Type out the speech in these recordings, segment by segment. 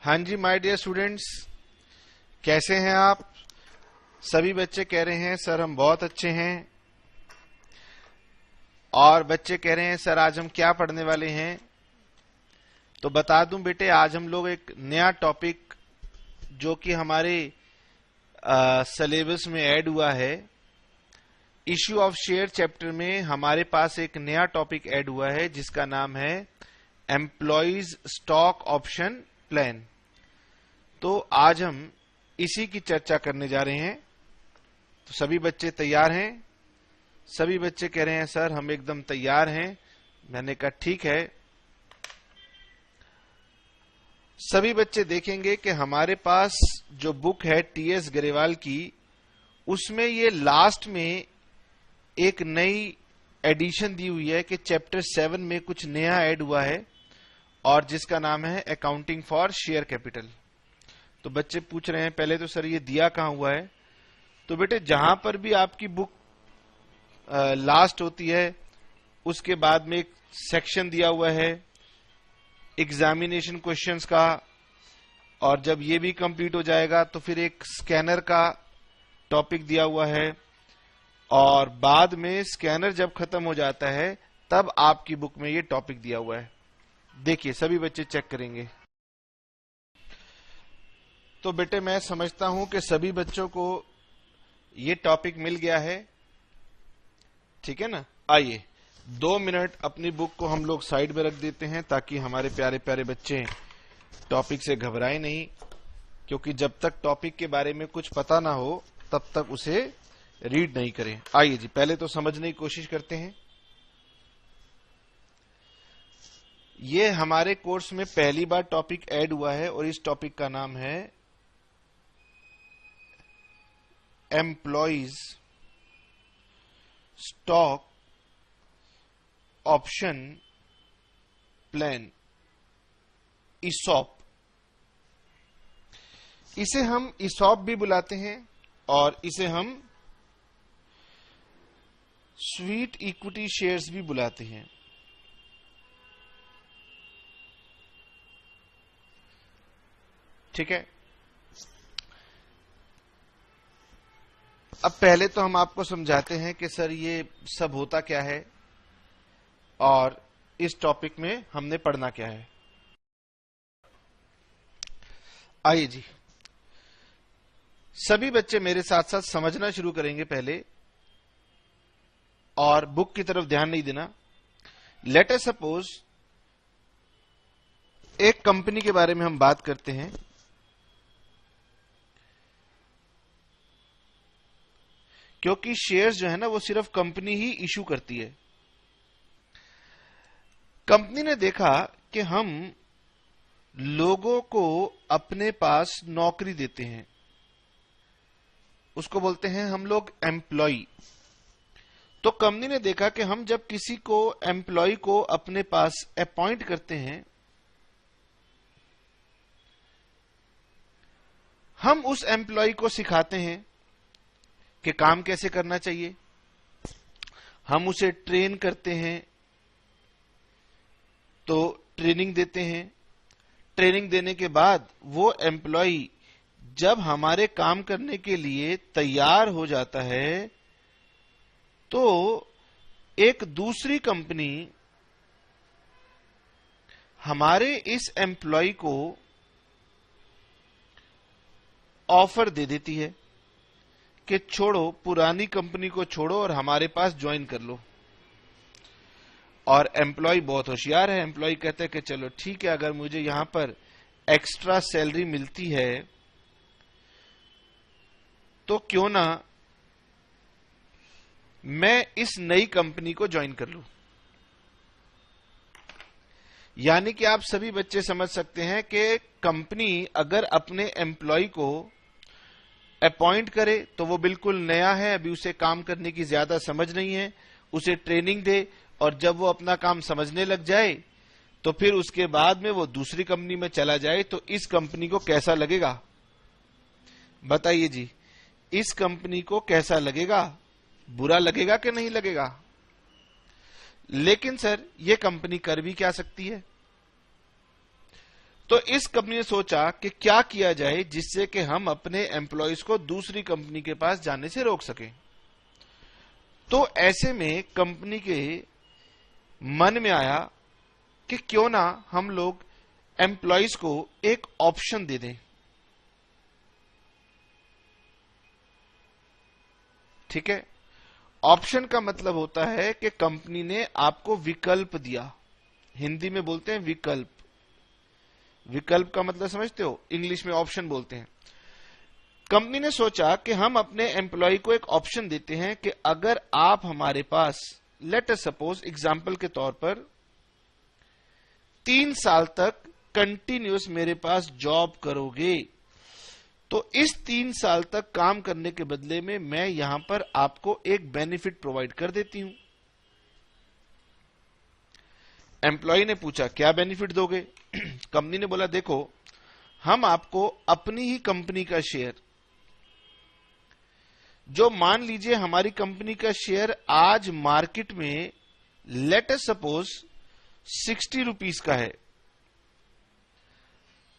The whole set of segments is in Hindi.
हाँ जी माय डियर स्टूडेंट्स, कैसे हैं आप? सभी बच्चे कह रहे हैं सर हम बहुत अच्छे हैं, और बच्चे कह रहे हैं सर आज हम क्या पढ़ने वाले हैं। तो बता दूं बेटे, आज हम लोग एक नया टॉपिक जो कि हमारे सिलेबस में ऐड हुआ है, इश्यू ऑफ शेयर चैप्टर में हमारे पास एक नया टॉपिक ऐड हुआ है जिसका नाम है एम्प्लॉइज स्टॉक ऑप्शन प्लान। तो आज हम इसी की चर्चा करने जा रहे हैं। तो सभी बच्चे तैयार हैं? सभी बच्चे कह रहे हैं सर हम एकदम तैयार हैं। मैंने कहा ठीक है। सभी बच्चे देखेंगे कि हमारे पास जो बुक है टीएस गरेवाल की, उसमें ये लास्ट में एक नई एडिशन दी हुई है कि चैप्टर 7 में कुछ नया ऐड हुआ है और जिसका नाम है अकाउंटिंग फॉर शेयर कैपिटल। तो बच्चे पूछ रहे हैं पहले तो सर ये दिया कहां हुआ है? तो बेटे जहां पर भी आपकी बुक लास्ट होती है उसके बाद में एक सेक्शन दिया हुआ है एग्जामिनेशन क्वेश्चंस का, और जब ये भी कंप्लीट हो जाएगा तो फिर एक स्कैनर का टॉपिक दिया हुआ है, और बाद में स्कैनर जब खत्म हो जाता है तब आपकी बुक में ये टॉपिक दिया हुआ है। देखिए सभी बच्चे चेक करेंगे। तो बेटे मैं समझता हूं कि सभी बच्चों को ये टॉपिक मिल गया है, ठीक है ना। आइए 2 मिनट अपनी बुक को हम लोग साइड में रख देते हैं ताकि हमारे प्यारे प्यारे बच्चे टॉपिक से घबराएं नहीं, क्योंकि जब तक टॉपिक के बारे में कुछ पता ना हो तब तक उसे रीड नहीं करें। आइए जी पहले तो समझने की कोशिश करते हैं। ये हमारे कोर्स में पहली बार टॉपिक ऐड हुआ है और इस टॉपिक का नाम है employees stock option plan, ESOP. इसे हम ईसॉप भी बुलाते हैं और इसे हम स्वीट इक्विटी शेयर्स भी बुलाते हैं। ठीक है। अब पहले तो हम आपको समझाते हैं कि सर ये सब होता क्या है और इस टॉपिक में हमने पढ़ना क्या है। आइए जी सभी बच्चे मेरे साथ साथ समझना शुरू करेंगे पहले, और बुक की तरफ ध्यान नहीं देना। लेट अस सपोज एक कंपनी के बारे में हम बात करते हैं, क्योंकि शेयर्स जो है ना वो सिर्फ कंपनी ही इशू करती है। कंपनी ने देखा कि हम लोगों को अपने पास नौकरी देते हैं, उसको बोलते हैं हम लोग एम्प्लॉय। तो कंपनी ने देखा कि हम जब किसी को एम्प्लॉय को अपने पास अपॉइंट करते हैं, हम उस एम्प्लॉय को सिखाते हैं कि काम कैसे करना चाहिए, हम उसे ट्रेन करते हैं, तो ट्रेनिंग देते हैं। ट्रेनिंग देने के बाद वो एम्प्लॉय जब हमारे काम करने के लिए तैयार हो जाता है तो एक दूसरी कंपनी हमारे इस एम्प्लॉय को ऑफर दे देती है कि छोड़ो, पुरानी कंपनी को छोड़ो और हमारे पास ज्वाइन कर लो। और एम्प्लॉय बहुत होशियार है, एम्प्लॉय कहते हैं कि चलो ठीक है, अगर मुझे यहां पर एक्स्ट्रा सैलरी मिलती है तो क्यों ना मैं इस नई कंपनी को ज्वाइन कर लूं। यानी कि आप सभी बच्चे समझ सकते हैं कि कंपनी अगर अपने एम्प्लॉय को अपॉइंट करे तो वो बिल्कुल नया है, अभी उसे काम करने की ज्यादा समझ नहीं है, उसे ट्रेनिंग दे, और जब वो अपना काम समझने लग जाए तो फिर उसके बाद में वो दूसरी कंपनी में चला जाए तो इस कंपनी को कैसा लगेगा? बताइए जी, इस कंपनी को कैसा लगेगा? बुरा लगेगा कि नहीं लगेगा? लेकिन सर ये कंपनी कर भी क्या सकती है? तो इस कंपनी ने सोचा कि क्या किया जाए जिससे कि हम अपने एम्प्लॉयज को दूसरी कंपनी के पास जाने से रोक सकें। तो ऐसे में कंपनी के मन में आया कि क्यों ना हम लोग एम्प्लॉयज को एक ऑप्शन दे दें। ठीक है, ऑप्शन का मतलब होता है कि कंपनी ने आपको विकल्प दिया। हिंदी में बोलते हैं विकल्प। विकल्प का मतलब समझते हो, इंग्लिश में ऑप्शन बोलते हैं। कंपनी ने सोचा कि हम अपने एम्प्लॉय को एक ऑप्शन देते हैं कि अगर आप हमारे पास, लेट अस सपोज एग्जांपल के तौर पर, 3 साल तक कंटिन्यूअस मेरे पास जॉब करोगे, तो इस 3 साल तक काम करने के बदले में मैं यहां पर आपको एक बेनिफिट प्रोवाइड कर देती हूं। एम्प्लॉय ने पूछा क्या बेनिफिट दोगे? कंपनी ने बोला देखो, हम आपको अपनी ही कंपनी का शेयर, जो मान लीजिए हमारी कंपनी का शेयर आज मार्केट में लेट अस सपोज 60 रुपीस का है,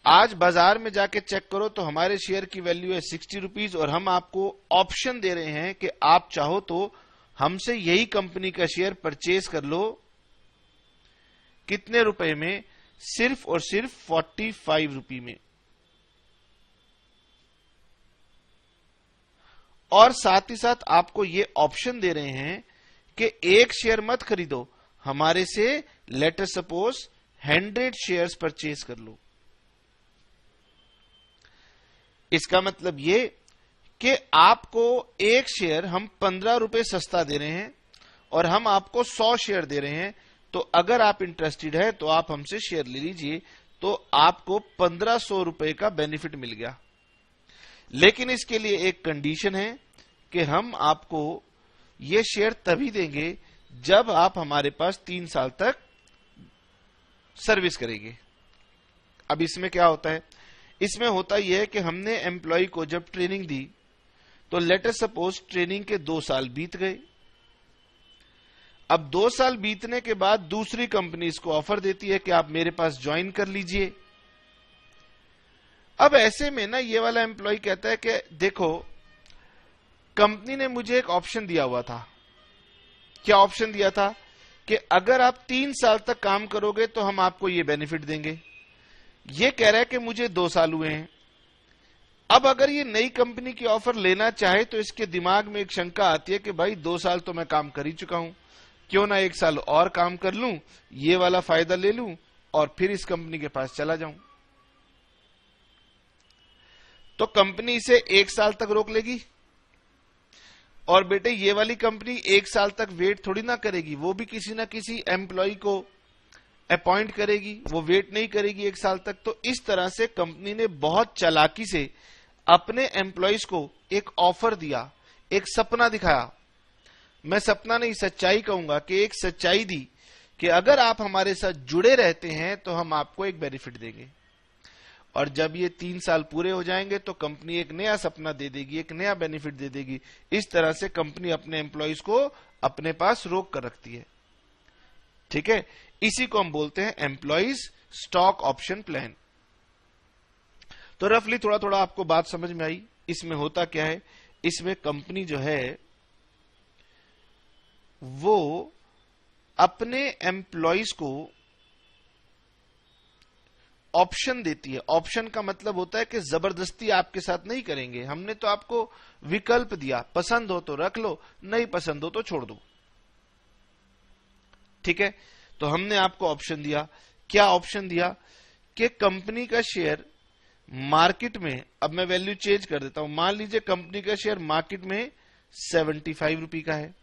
आज बाजार में जाके चेक करो तो हमारे शेयर की वैल्यू है 60 रुपीस, और हम आपको ऑप्शन दे रहे हैं कि आप चाहो तो हमसे यही कंपनी का शेयर परचेज कर लो। कितने रुपए में? सिर्फ और सिर्फ 45 रुपए में। और साथ ही साथ आपको ये ऑप्शन दे रहे हैं कि एक शेयर मत खरीदो, हमारे से let us suppose 100 shares purchase कर लो। इसका मतलब ये कि आपको एक शेयर हम 15 रुपए सस्ता दे रहे हैं और हम आपको 100 शेयर दे रहे हैं। तो अगर आप इंटरेस्टेड है तो आप हमसे शेयर ले लीजिए, तो आपको 1500 रुपए का बेनिफिट मिल गया। लेकिन इसके लिए एक कंडीशन है कि हम आपको ये शेयर तभी देंगे जब आप हमारे पास 3 साल तक सर्विस करेंगे। अब इसमें क्या होता है? इसमें होता यह है कि हमने एम्प्लॉय को जब ट्रेनिंग दी तो लेट अस सपोज ट्रेनिंग के 2 साल बीत गए। अब 2 साल बीतने के बाद दूसरी कंपनी इसको ऑफर देती है कि आप मेरे पास ज्वाइन कर लीजिए। अब ऐसे में ना ये वाला एम्प्लॉय कहता है कि देखो, कंपनी ने मुझे एक ऑप्शन दिया हुआ था। क्या ऑप्शन दिया था? कि अगर आप 3 साल तक काम करोगे तो हम आपको ये बेनिफिट देंगे। ये कह रहा है कि मुझे 2 साल हुए हैं। अब अगर ये नई कंपनी की ऑफर लेना चाहे तो इसके दिमाग में एक शंका आती है कि भाई 2 साल तो मैं काम कर ही चुका हूं, क्यों ना 1 साल और काम कर लूं, ये वाला फायदा ले लूं और फिर इस कंपनी के पास चला जाऊं। तो कंपनी इसे 1 साल तक रोक लेगी। और बेटे ये वाली कंपनी 1 साल तक वेट थोड़ी ना करेगी, वो भी किसी ना किसी एम्प्लॉय को अपॉइंट करेगी, वो वेट नहीं करेगी 1 साल तक। तो इस तरह से कंपनी ने बहुत चालाकी से अपने एम्प्लॉयज को एक ऑफर दिया, एक सपना दिखाया। मैं सपना नहीं, सच्चाई कहूंगा कि एक सच्चाई दी कि अगर आप हमारे साथ जुड़े रहते हैं तो हम आपको एक बेनिफिट देंगे। और जब ये 3 साल पूरे हो जाएंगे तो कंपनी एक नया सपना दे देगी, एक नया बेनिफिट दे देगी। इस तरह से कंपनी अपने एम्प्लॉयज को अपने पास रोक कर रखती है। ठीक है, इसी को हम बोलते हैं एम्प्लॉयज स्टॉक ऑप्शन प्लान। तो रफली थोड़ा थोड़ा आपको बात समझ में आई। इसमें होता क्या है? इसमें कंपनी जो है वो अपने एम्प्लॉयज को ऑप्शन देती है। ऑप्शन का मतलब होता है कि जबरदस्ती आपके साथ नहीं करेंगे, हमने तो आपको विकल्प दिया, पसंद हो तो रख लो, नहीं पसंद हो तो छोड़ दो। ठीक है, तो हमने आपको ऑप्शन दिया। क्या ऑप्शन दिया? कि कंपनी का शेयर मार्केट में, अब मैं वैल्यू चेंज कर देता हूं, मान लीजिए कंपनी का शेयर मार्केट में 75 रुपए का है,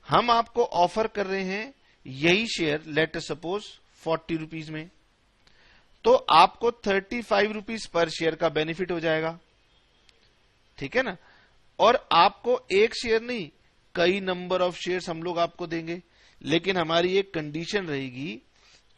हम आपको ऑफर कर रहे हैं यही शेयर लेट सपोज 40 रुपीज में, तो आपको 35 रुपीज पर शेयर का बेनिफिट हो जाएगा। ठीक है ना? और आपको एक शेयर नहीं, कई नंबर ऑफ शेयर्स हम लोग आपको देंगे, लेकिन हमारी एक कंडीशन रहेगी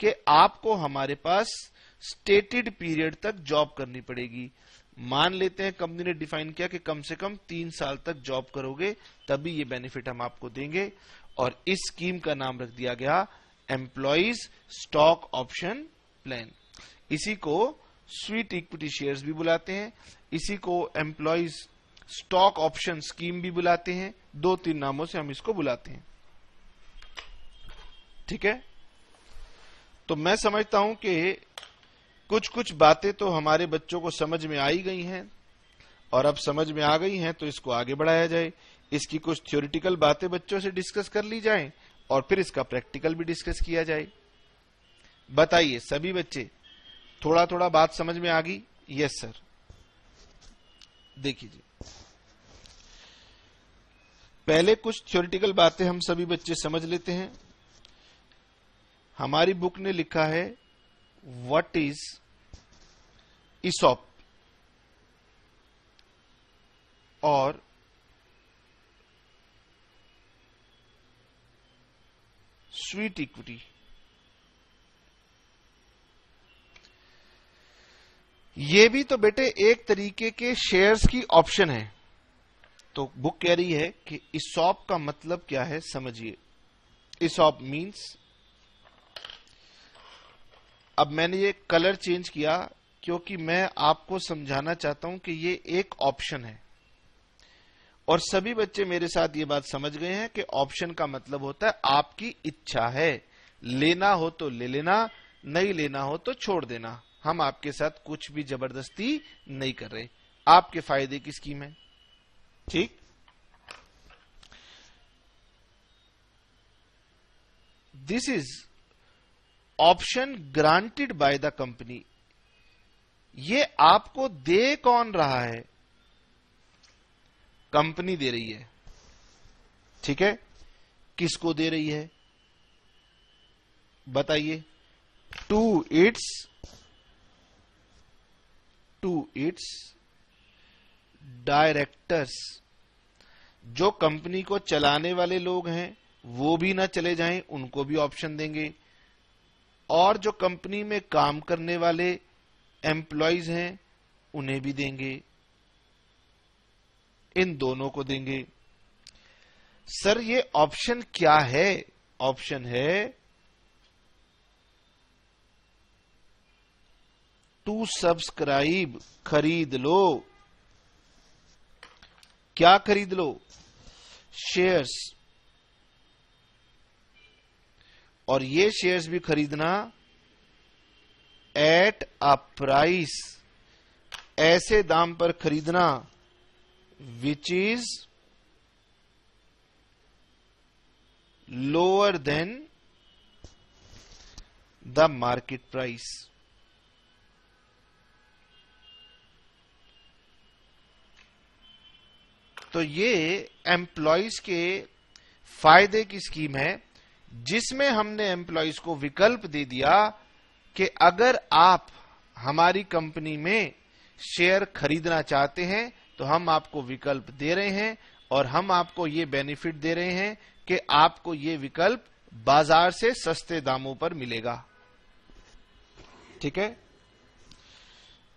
कि आपको हमारे पास स्टेटेड पीरियड तक जॉब करनी पड़ेगी। मान लेते हैं कंपनी ने डिफाइन किया कि कम से कम 3 साल तक जॉब करोगे तभी ये बेनिफिट हम आपको देंगे, और इस स्कीम का नाम रख दिया गया एम्प्लॉयज स्टॉक ऑप्शन प्लान। इसी को स्वीट इक्विटी शेयर्स भी बुलाते हैं, इसी को एम्प्लॉइज स्टॉक ऑप्शन स्कीम भी बुलाते हैं। 2-3 नामों से हम इसको बुलाते हैं। ठीक है, तो मैं समझता हूं कि कुछ कुछ बातें तो हमारे बच्चों को समझ में आई गई हैं, और अब समझ में आ गई हैं तो इसको आगे बढ़ाया जाए। इसकी कुछ थ्योरेटिकल बातें बच्चों से डिस्कस कर ली जाए और फिर इसका प्रैक्टिकल भी डिस्कस किया जाए। बताइए सभी बच्चे, थोड़ा थोड़ा बात समझ में आ गई? Yes sir. देखिए जी, पहले कुछ थ्योरेटिकल बातें हम सभी बच्चे समझ लेते हैं। हमारी बुक ने लिखा है व्हाट इज ईसॉप और स्वीट इक्विटी। ये भी तो बेटे एक तरीके के शेयर्स की ऑप्शन है। तो बुक कह रही है कि ईसॉप का मतलब क्या है, समझिए। ईसॉप मींस, अब मैंने ये कलर चेंज किया क्योंकि मैं आपको समझाना चाहता हूं कि ये एक ऑप्शन है, और सभी बच्चे मेरे साथ ये बात समझ गए हैं कि ऑप्शन का मतलब होता है आपकी इच्छा है, लेना हो तो ले लेना, नहीं लेना हो तो छोड़ देना। हम आपके साथ कुछ भी जबरदस्ती नहीं कर रहे, आपके फायदे की स्कीम है। ठीक, this is option granted by the company. ये आपको दे कौन रहा है? कंपनी दे रही है। ठीक है, किसको दे रही है बताइए? To its directors. जो कंपनी को चलाने वाले लोग हैं वो भी ना चले जाएं, उनको भी ऑप्शन देंगे, और जो कंपनी में काम करने वाले एम्प्लॉइज हैं उन्हें भी देंगे, इन दोनों को देंगे। सर ये ऑप्शन क्या है? ऑप्शन है टू सब्सक्राइब। खरीद लो। क्या खरीद लो? शेयर्स। और ये शेयर्स भी खरीदना एट अ प्राइस, ऐसे दाम पर खरीदना which is lower than the market price. तो ये एम्प्लॉइज के फायदे की स्कीम है, जिसमें हमने एम्प्लॉइज को विकल्प दे दिया कि अगर आप हमारी कंपनी में शेयर खरीदना चाहते हैं तो हम आपको विकल्प दे रहे हैं, और हम आपको ये बेनिफिट दे रहे हैं कि आपको ये विकल्प बाजार से सस्ते दामों पर मिलेगा। ठीक है,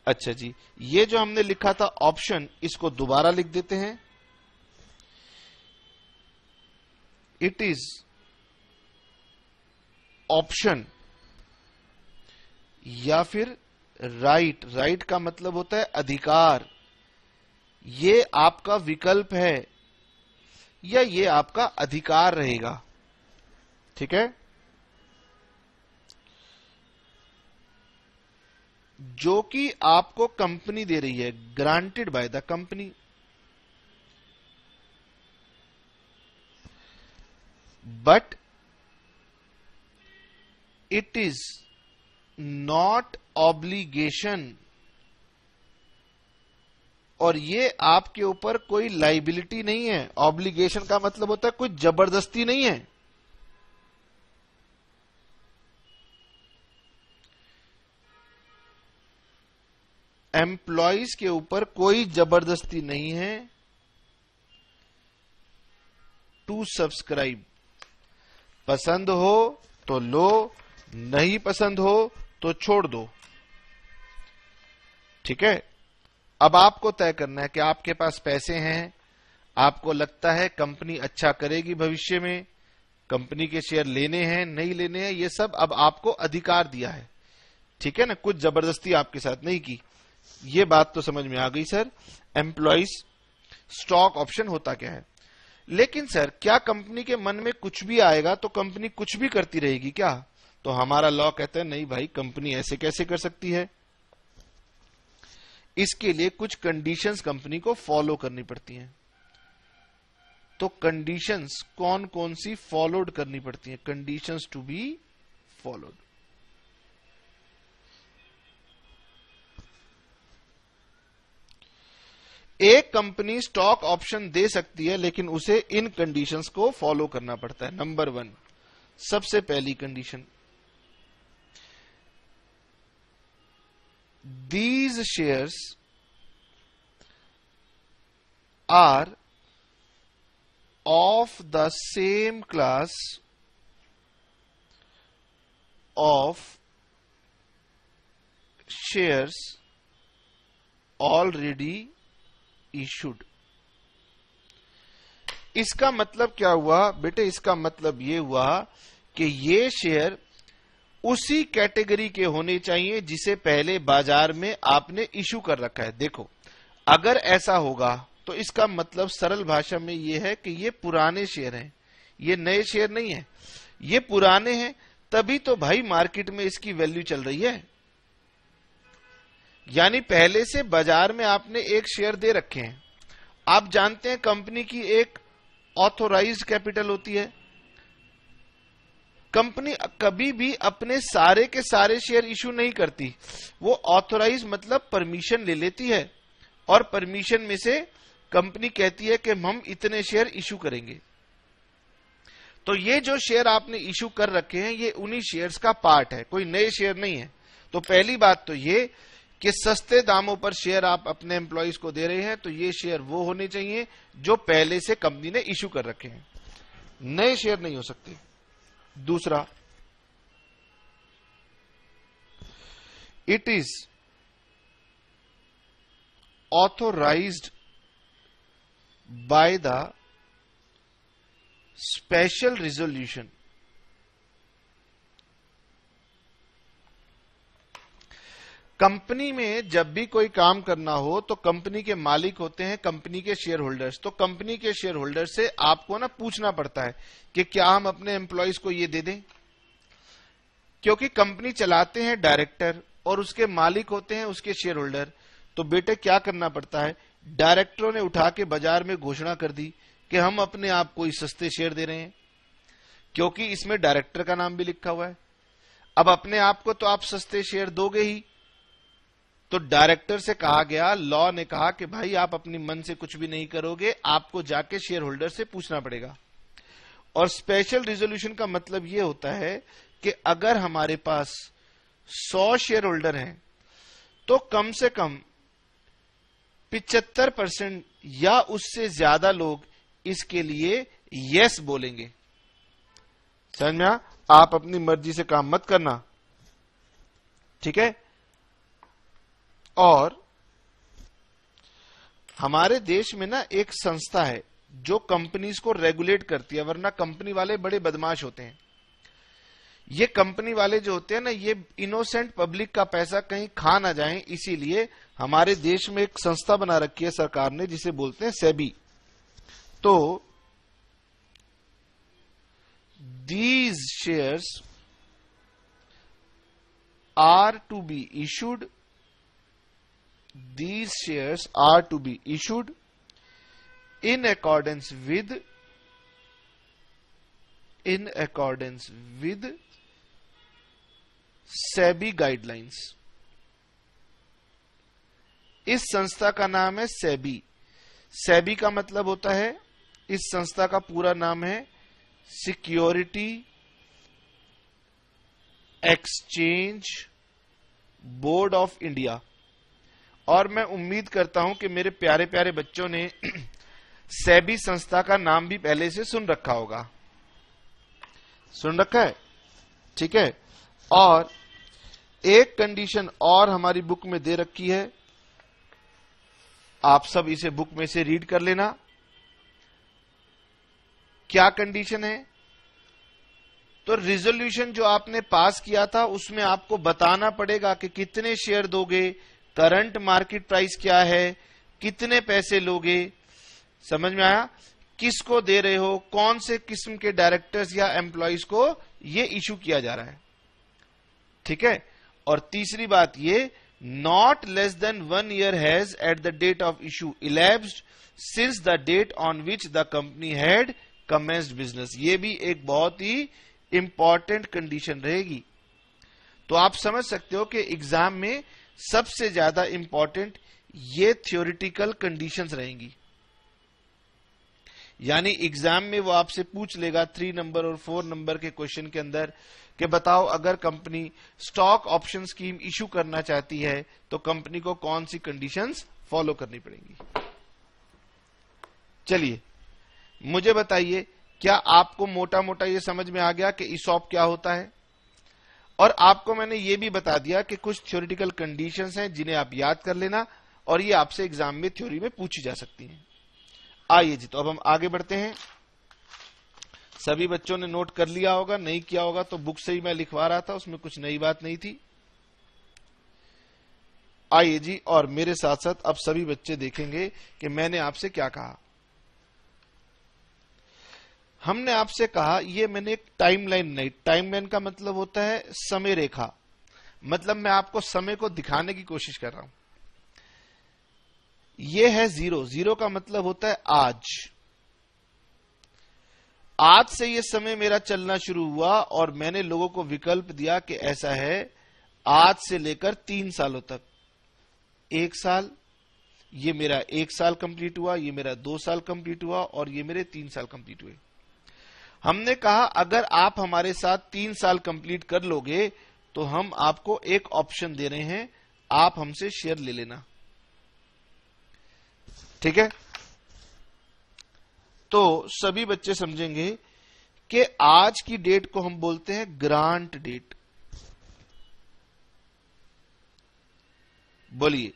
अच्छा जी, ये जो हमने लिखा था ऑप्शन, इसको दोबारा लिख देते हैं। इट इज ऑप्शन या फिर राइट। राइट का मतलब होता है अधिकार। ये आपका विकल्प है या ये आपका अधिकार रहेगा। ठीक है, जो कि आपको कंपनी दे रही है, granted by the company. But it is not obligation, और ये आपके ऊपर कोई लाइबिलिटी नहीं है। ऑब्लिगेशन का मतलब होता है कोई जबरदस्ती नहीं है। एम्प्लॉइज के ऊपर कोई जबरदस्ती नहीं है टू सब्सक्राइब। पसंद हो तो लो, नहीं पसंद हो तो छोड़ दो। ठीक है, अब आपको तय करना है कि आपके पास पैसे हैं, आपको लगता है कंपनी अच्छा करेगी भविष्य में, कंपनी के शेयर लेने हैं नहीं लेने हैं, ये सब अब आपको अधिकार दिया है। ठीक है ना, कुछ जबरदस्ती आपके साथ नहीं की। ये बात तो समझ में आ गई सर, एम्प्लॉइज स्टॉक ऑप्शन होता क्या है। लेकिन सर क्या कंपनी के मन में कुछ भी आएगा तो कंपनी कुछ भी करती रहेगी क्या? तो हमारा लॉ कहता है नहीं भाई, कंपनी ऐसे कैसे कर सकती है। इसके लिए कुछ कंडीशंस कंपनी को फॉलो करनी पड़ती हैं। तो कंडीशंस कौन कौन सी फॉलोड करनी पड़ती हैं? Conditions to be followed. एक कंपनी स्टॉक ऑप्शन दे सकती है, लेकिन उसे इन कंडीशंस को फॉलो करना पड़ता है। नंबर 1, सबसे पहली condition, these shares are of the same class of shares already issued। इसका मतलब क्या हुआ बेटे? इसका मतलब ये हुआ कि ये शेयर उसी कैटेगरी के होने चाहिए जिसे पहले बाजार में आपने इशू कर रखा है। देखो, अगर ऐसा होगा तो इसका मतलब सरल भाषा में यह है कि ये पुराने शेयर हैं, ये नए शेयर नहीं है, ये पुराने हैं, तभी तो भाई मार्केट में इसकी वैल्यू चल रही है। यानी पहले से बाजार में आपने एक शेयर दे रखे हैं। आप जानते हैं कंपनी की एक ऑथोराइज्ड कैपिटल होती है। कंपनी कभी भी अपने सारे के सारे शेयर इशू नहीं करती, वो ऑथोराइज मतलब परमिशन ले लेती है, और परमिशन में से कंपनी कहती है कि हम इतने शेयर इशू करेंगे। तो ये जो शेयर आपने इशू कर रखे हैं ये उन्हीं शेयर्स का पार्ट है, कोई नए शेयर नहीं है। तो पहली बात तो ये कि सस्ते दामों पर शेयर आप अपने एम्प्लॉइज को दे रहे हैं, तो ये शेयर वो होने चाहिए जो पहले से कंपनी ने इशू कर रखे हैं, नए शेयर नहीं हो सकते। दूसरा, it is authorised by the special resolution. Company में जब भी कोई काम करना हो तो कंपनी के मालिक होते हैं कंपनी के शेयर होल्डर्स। तो कंपनी के शेयर होल्डर से आपको ना पूछना पड़ता है कि क्या हम अपने एम्प्लॉइज को ये दे दें, क्योंकि कंपनी चलाते हैं डायरेक्टर और उसके मालिक होते हैं उसके शेयर होल्डर। तो बेटे क्या करना पड़ता है, डायरेक्टरों ने उठा के बाजार में घोषणा कर दी कि हम अपने आप को सस्ते शेयर दे रहे हैं, क्योंकि इसमें डायरेक्टर का नाम भी लिखा हुआ है। अब अपने आप को तो आप सस्ते शेयर दोगे ही, तो डायरेक्टर से कहा गया, लॉ ने कहा कि भाई आप अपनी मन से कुछ भी नहीं करोगे, आपको जाके शेयर होल्डर से पूछना पड़ेगा। और स्पेशल रिजोल्यूशन का मतलब यह होता है कि अगर हमारे पास 100 शेयर होल्डर हैं तो कम से कम 75% या उससे ज्यादा लोग इसके लिए यस बोलेंगे। समझ में? आप अपनी मर्जी से काम मत करना, ठीक है। और हमारे देश में ना एक संस्था है जो कंपनीज को रेगुलेट करती है, वरना कंपनी वाले बड़े बदमाश होते हैं। ये कंपनी वाले जो होते हैं ना, ये इनोसेंट पब्लिक का पैसा कहीं खा ना जाए, इसीलिए हमारे देश में एक संस्था बना रखी है सरकार ने जिसे बोलते हैं सेबी। तो these shares are to be issued, these shares are to be issued in accordance with SEBI guidelines। इस संस्था का नाम है सेबी। सेबी का मतलब होता है, इस संस्था का पूरा नाम है security exchange board of India. और मैं उम्मीद करता हूं कि मेरे प्यारे प्यारे बच्चों ने सेबी संस्था का नाम भी पहले से सुन रखा होगा। सुन रखा है, ठीक है। और एक कंडीशन और हमारी बुक में दे रखी है, आप सब इसे बुक में से रीड कर लेना। क्या कंडीशन है? तो रिजोल्यूशन जो आपने पास किया था उसमें आपको बताना पड़ेगा कि कितने शेयर दोगे, करंट मार्केट प्राइस क्या है, कितने पैसे लोगे। समझ में आया? किसको दे रहे हो, कौन से किस्म के डायरेक्टर्स या एम्प्लॉइज को ये इशू किया जा रहा है। ठीक है। और तीसरी बात ये, not less than 1 year has at the date of issue elapsed since the date on which the company had commenced business. ये भी एक बहुत ही इंपॉर्टेंट कंडीशन रहेगी। तो आप समझ सकते हो कि एग्जाम में सबसे ज्यादा इंपॉर्टेंट ये थ्योरेटिकल कंडीशंस रहेंगी। यानी एग्जाम में वो आपसे पूछ लेगा 3 नंबर और 4 नंबर के क्वेश्चन के अंदर कि बताओ अगर company stock option scheme issue करना चाहती है तो कंपनी को कौन सी कंडीशंस फॉलो करनी पड़ेंगी। चलिए मुझे बताइए, क्या आपको मोटा मोटा ये समझ में आ गया कि ईसॉप क्या होता है? और आपको मैंने ये भी बता दिया कि कुछ थ्योरेटिकल कंडीशंस हैं जिन्हें आप याद कर लेना और ये आपसे एग्जाम में थ्योरी में पूछी जा सकती हैं। आइए जी, तो अब हम आगे बढ़ते हैं। सभी बच्चों ने नोट कर लिया होगा, नहीं किया होगा तो बुक से ही मैं लिखवा रहा था, उसमें कुछ नई बात नहीं थी। आइए जी, और मेरे साथ साथ अब सभी बच्चे देखेंगे कि मैंने आपसे क्या कहा। हमने आपसे कहा, ये मैंने एक टाइमलाइन नहीं, टाइमलाइन का मतलब होता है समय रेखा, मतलब मैं आपको समय को दिखाने की कोशिश कर रहा हूं। ये है 0, 0 का मतलब होता है आज। आज से ये समय मेरा चलना शुरू हुआ और मैंने लोगों को विकल्प दिया कि ऐसा है आज से लेकर 3 सालों तक। 1 साल, ये मेरा 1 साल कंप्लीट हुआ, ये मेरा 2 साल कंप्लीट हुआ और ये मेरे 3 साल कंप्लीट हुए। हमने कहा अगर आप हमारे साथ 3 साल कंप्लीट कर लोगे तो हम आपको एक ऑप्शन दे रहे हैं, आप हमसे शेयर ले लेना। ठीक है। तो सभी बच्चे समझेंगे कि आज की डेट को हम बोलते हैं ग्रांट डेट। बोलिए,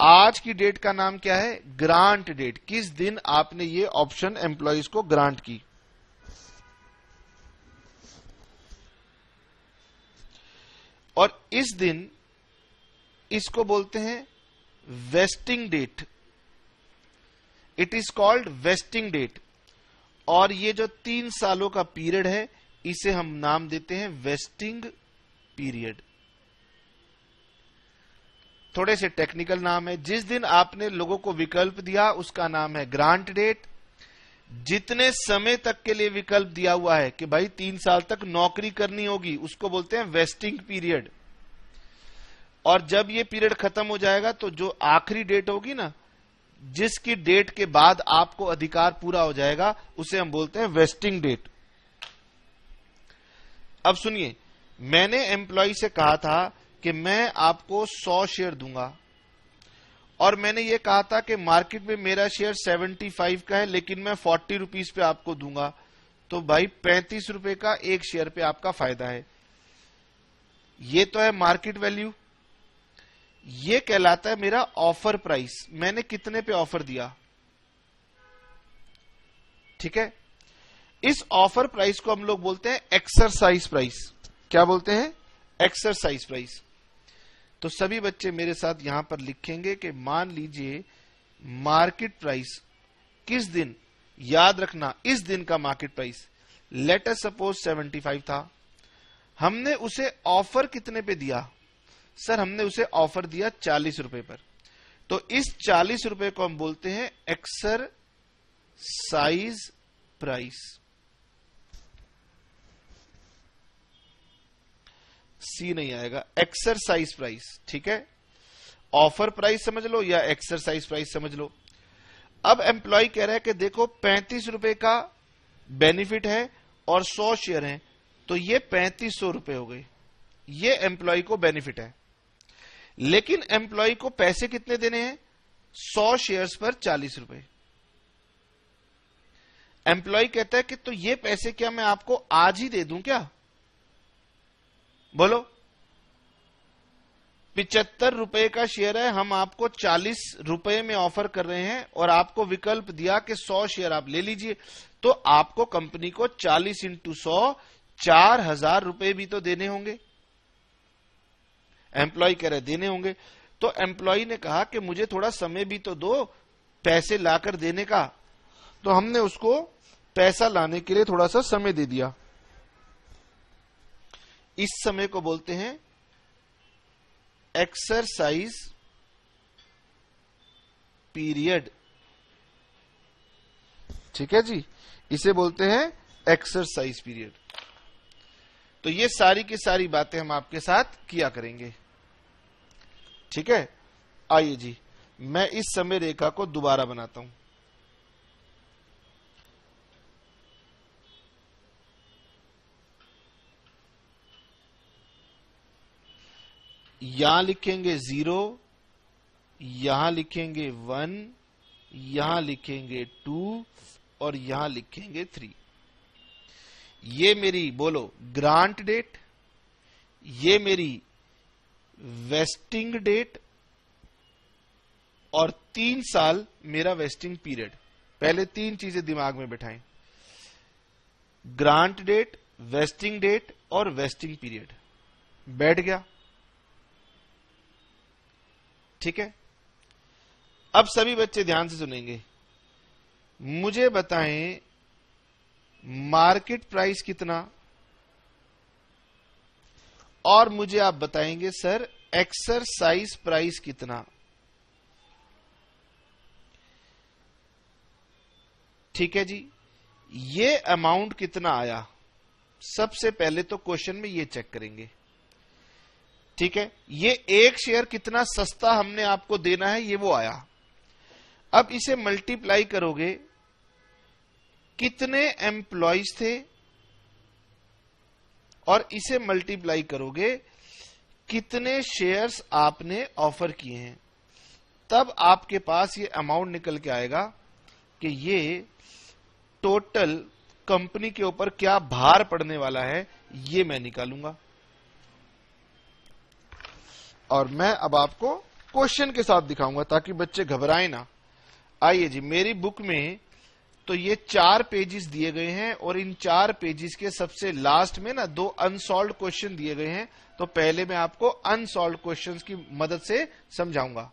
आज की डेट का नाम क्या है? Grant date. किस दिन आपने ये ऑप्शन एम्प्लॉइज को ग्रांट की। और इस दिन इसको बोलते हैं vesting date. It is called vesting date. और ये जो 3 सालों का पीरियड है इसे हम नाम देते हैं वेस्टिंग पीरियड। थोड़े से टेक्निकल नाम है। जिस दिन आपने लोगों को विकल्प दिया उसका नाम है ग्रांट डेट। जितने समय तक के लिए विकल्प दिया हुआ है कि भाई 3 साल तक नौकरी करनी होगी उसको बोलते हैं वेस्टिंग पीरियड। और जब ये पीरियड खत्म हो जाएगा तो जो आखिरी डेट होगी ना, जिसकी डेट के बाद आपको अधिकार पूरा हो जाएगा, उसे हम बोलते हैं वेस्टिंग डेट। अब सुनिए, मैंने एम्प्लॉय से कहा था कि मैं आपको 100 शेयर दूंगा और मैंने ये कहा था कि मार्केट में मेरा शेयर 75 का है लेकिन मैं 40 रुपीज पे आपको दूंगा, तो भाई 35 रुपए का एक शेयर पे आपका फायदा है। ये तो है मार्केट वैल्यू। ये कहलाता है मेरा ऑफर प्राइस। मैंने कितने पे ऑफर दिया। ठीक है। इस ऑफर प्राइस को हम लोग बोलते हैं एक्सरसाइज प्राइस। क्या बोलते हैं? Exercise price. तो सभी बच्चे मेरे साथ यहां पर लिखेंगे कि मान लीजिए मार्केट प्राइस किस दिन, याद रखना इस दिन का market price let us suppose 75 था। हमने उसे ऑफर कितने पे दिया? सर हमने उसे ऑफर दिया 40 रुपए पर। तो इस 40 रुपए को हम बोलते हैं एक्सरसाइज प्राइस। सी नहीं आएगा, एक्सरसाइज प्राइस। ठीक है। ऑफर प्राइस समझ लो या एक्सरसाइज प्राइस समझ लो। अब एम्प्लॉय कह रहा है कि देखो 35 रुपए का बेनिफिट है और 100 शेयर हैं, तो ये 3500 रुपए हो गए। ये एम्प्लॉय को बेनिफिट है। लेकिन एम्प्लॉय को पैसे कितने देने हैं? 100 शेयर्स पर 40 रुपए। एम्प्लॉय कहता है कि तो ये पैसे क्या मैं आपको आज ही दे दूं क्या? बोलो। 75 रुपए का शेयर है, हम आपको 40 रुपए में ऑफर कर रहे हैं और आपको विकल्प दिया कि 100 शेयर आप ले लीजिए, तो आपको कंपनी को 40 × 100 4,000 रुपए भी तो देने होंगे। एम्प्लॉय कह रहे देने होंगे, तो एम्प्लॉय ने कहा कि मुझे थोड़ा समय भी तो दो पैसे लाकर देने का, तो हमने उसको पैसा लाने के लिए थोड़ा सा समय दे दिया। इस समय को बोलते हैं एक्सरसाइज पीरियड। ठीक है जी, इसे बोलते हैं एक्सरसाइज पीरियड। तो ये सारी की सारी बातें हम आपके साथ किया करेंगे। ठीक है, आइए जी मैं इस समय रेखा को दोबारा बनाता हूं। यहां लिखेंगे 0, यहां लिखेंगे 1, यहां लिखेंगे 2 और यहां लिखेंगे 3। ये मेरी बोलो ग्रांट डेट, ये मेरी वेस्टिंग डेट और 3 साल मेरा वेस्टिंग पीरियड। पहले 3 चीजें दिमाग में बैठाएं, ग्रांट डेट, वेस्टिंग डेट और वेस्टिंग पीरियड। बैठ गया? ठीक है, अब सभी बच्चे ध्यान से सुनेंगे। मुझे बताएं मार्केट प्राइस कितना, और मुझे आप बताएंगे सर एक्सरसाइज प्राइस कितना। ठीक है जी, ये अमाउंट कितना आया, सबसे पहले तो क्वेश्चन में ये चेक करेंगे। ठीक है, ये एक शेयर कितना सस्ता हमने आपको देना है, ये वो आया। अब इसे मल्टीप्लाई करोगे, कितने एम्प्लॉइज थे, और इसे मल्टीप्लाई करोगे कितने शेयर्स आपने ऑफर किए हैं, तब आपके पास ये अमाउंट निकल के आएगा कि ये टोटल कंपनी के ऊपर क्या भार पड़ने वाला है, ये मैं निकालूंगा। और मैं अब आपको क्वेश्चन के साथ दिखाऊंगा ताकि बच्चे घबराएं ना। आइए जी, मेरी बुक में तो ये 4 पेजेस दिए गए हैं और इन 4 पेजेस के सबसे लास्ट में ना 2 अनसॉल्व्ड क्वेश्चन दिए गए हैं। तो पहले मैं आपको अनसॉल्व्ड क्वेश्चंस की मदद से समझाऊंगा।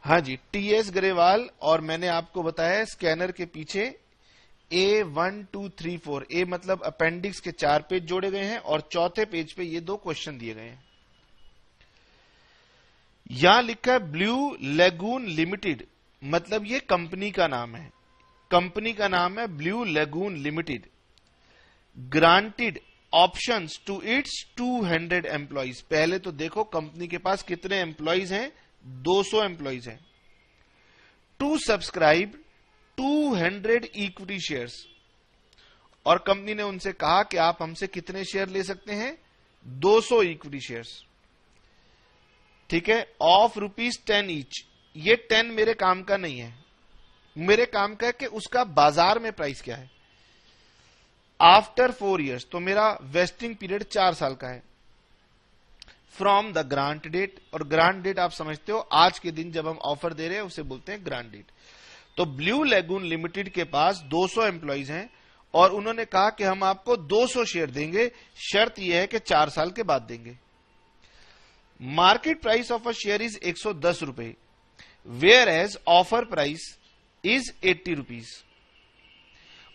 हाँ जी, टीएस ग्रेवाल, और मैंने आपको बताया स्कैनर के पीछे A1 2 3 4, ए मतलब अपेंडिक्स के 4 पेज जोड़े गए हैं और चौथे पेज पे ये 2 क्वेश्चन दिए गए हैं। यहां लिखा है ब्लू लेगून लिमिटेड, मतलब ये कंपनी का नाम है, कंपनी का नाम है blue lagoon limited. Granted options to its 200 employees. पहले तो देखो कंपनी के पास कितने एम्प्लॉइज हैं, 200 एम्प्लॉइज हैं। टू सब्सक्राइब 200 इक्विटी शेयर्स, और कंपनी ने उनसे कहा कि आप हमसे कितने शेयर ले सकते हैं, 200 इक्विटी शेयर्स। ठीक है, ऑफ ₹10 ईच। ये 10 मेरे काम का नहीं है, मेरे काम का है कि उसका बाजार में प्राइस क्या है। आफ्टर 4 इयर्स, तो मेरा वेस्टिंग पीरियड 4 साल का है। फ्रॉम द ग्रांट डेट, और ग्रांट डेट आप समझते हो आज के दिन जब हम ऑफर दे रहे हैं उसे बोलते हैं ग्रांट डेट। तो ब्लू लेगून लिमिटेड के पास 200 एम्प्लॉइज हैं और उन्होंने कहा कि हम आपको 200 शेयर देंगे, शर्त यह है कि 4 साल के बाद देंगे। Market price of a share is 110 रुपए, whereas offer price is 80 rupees,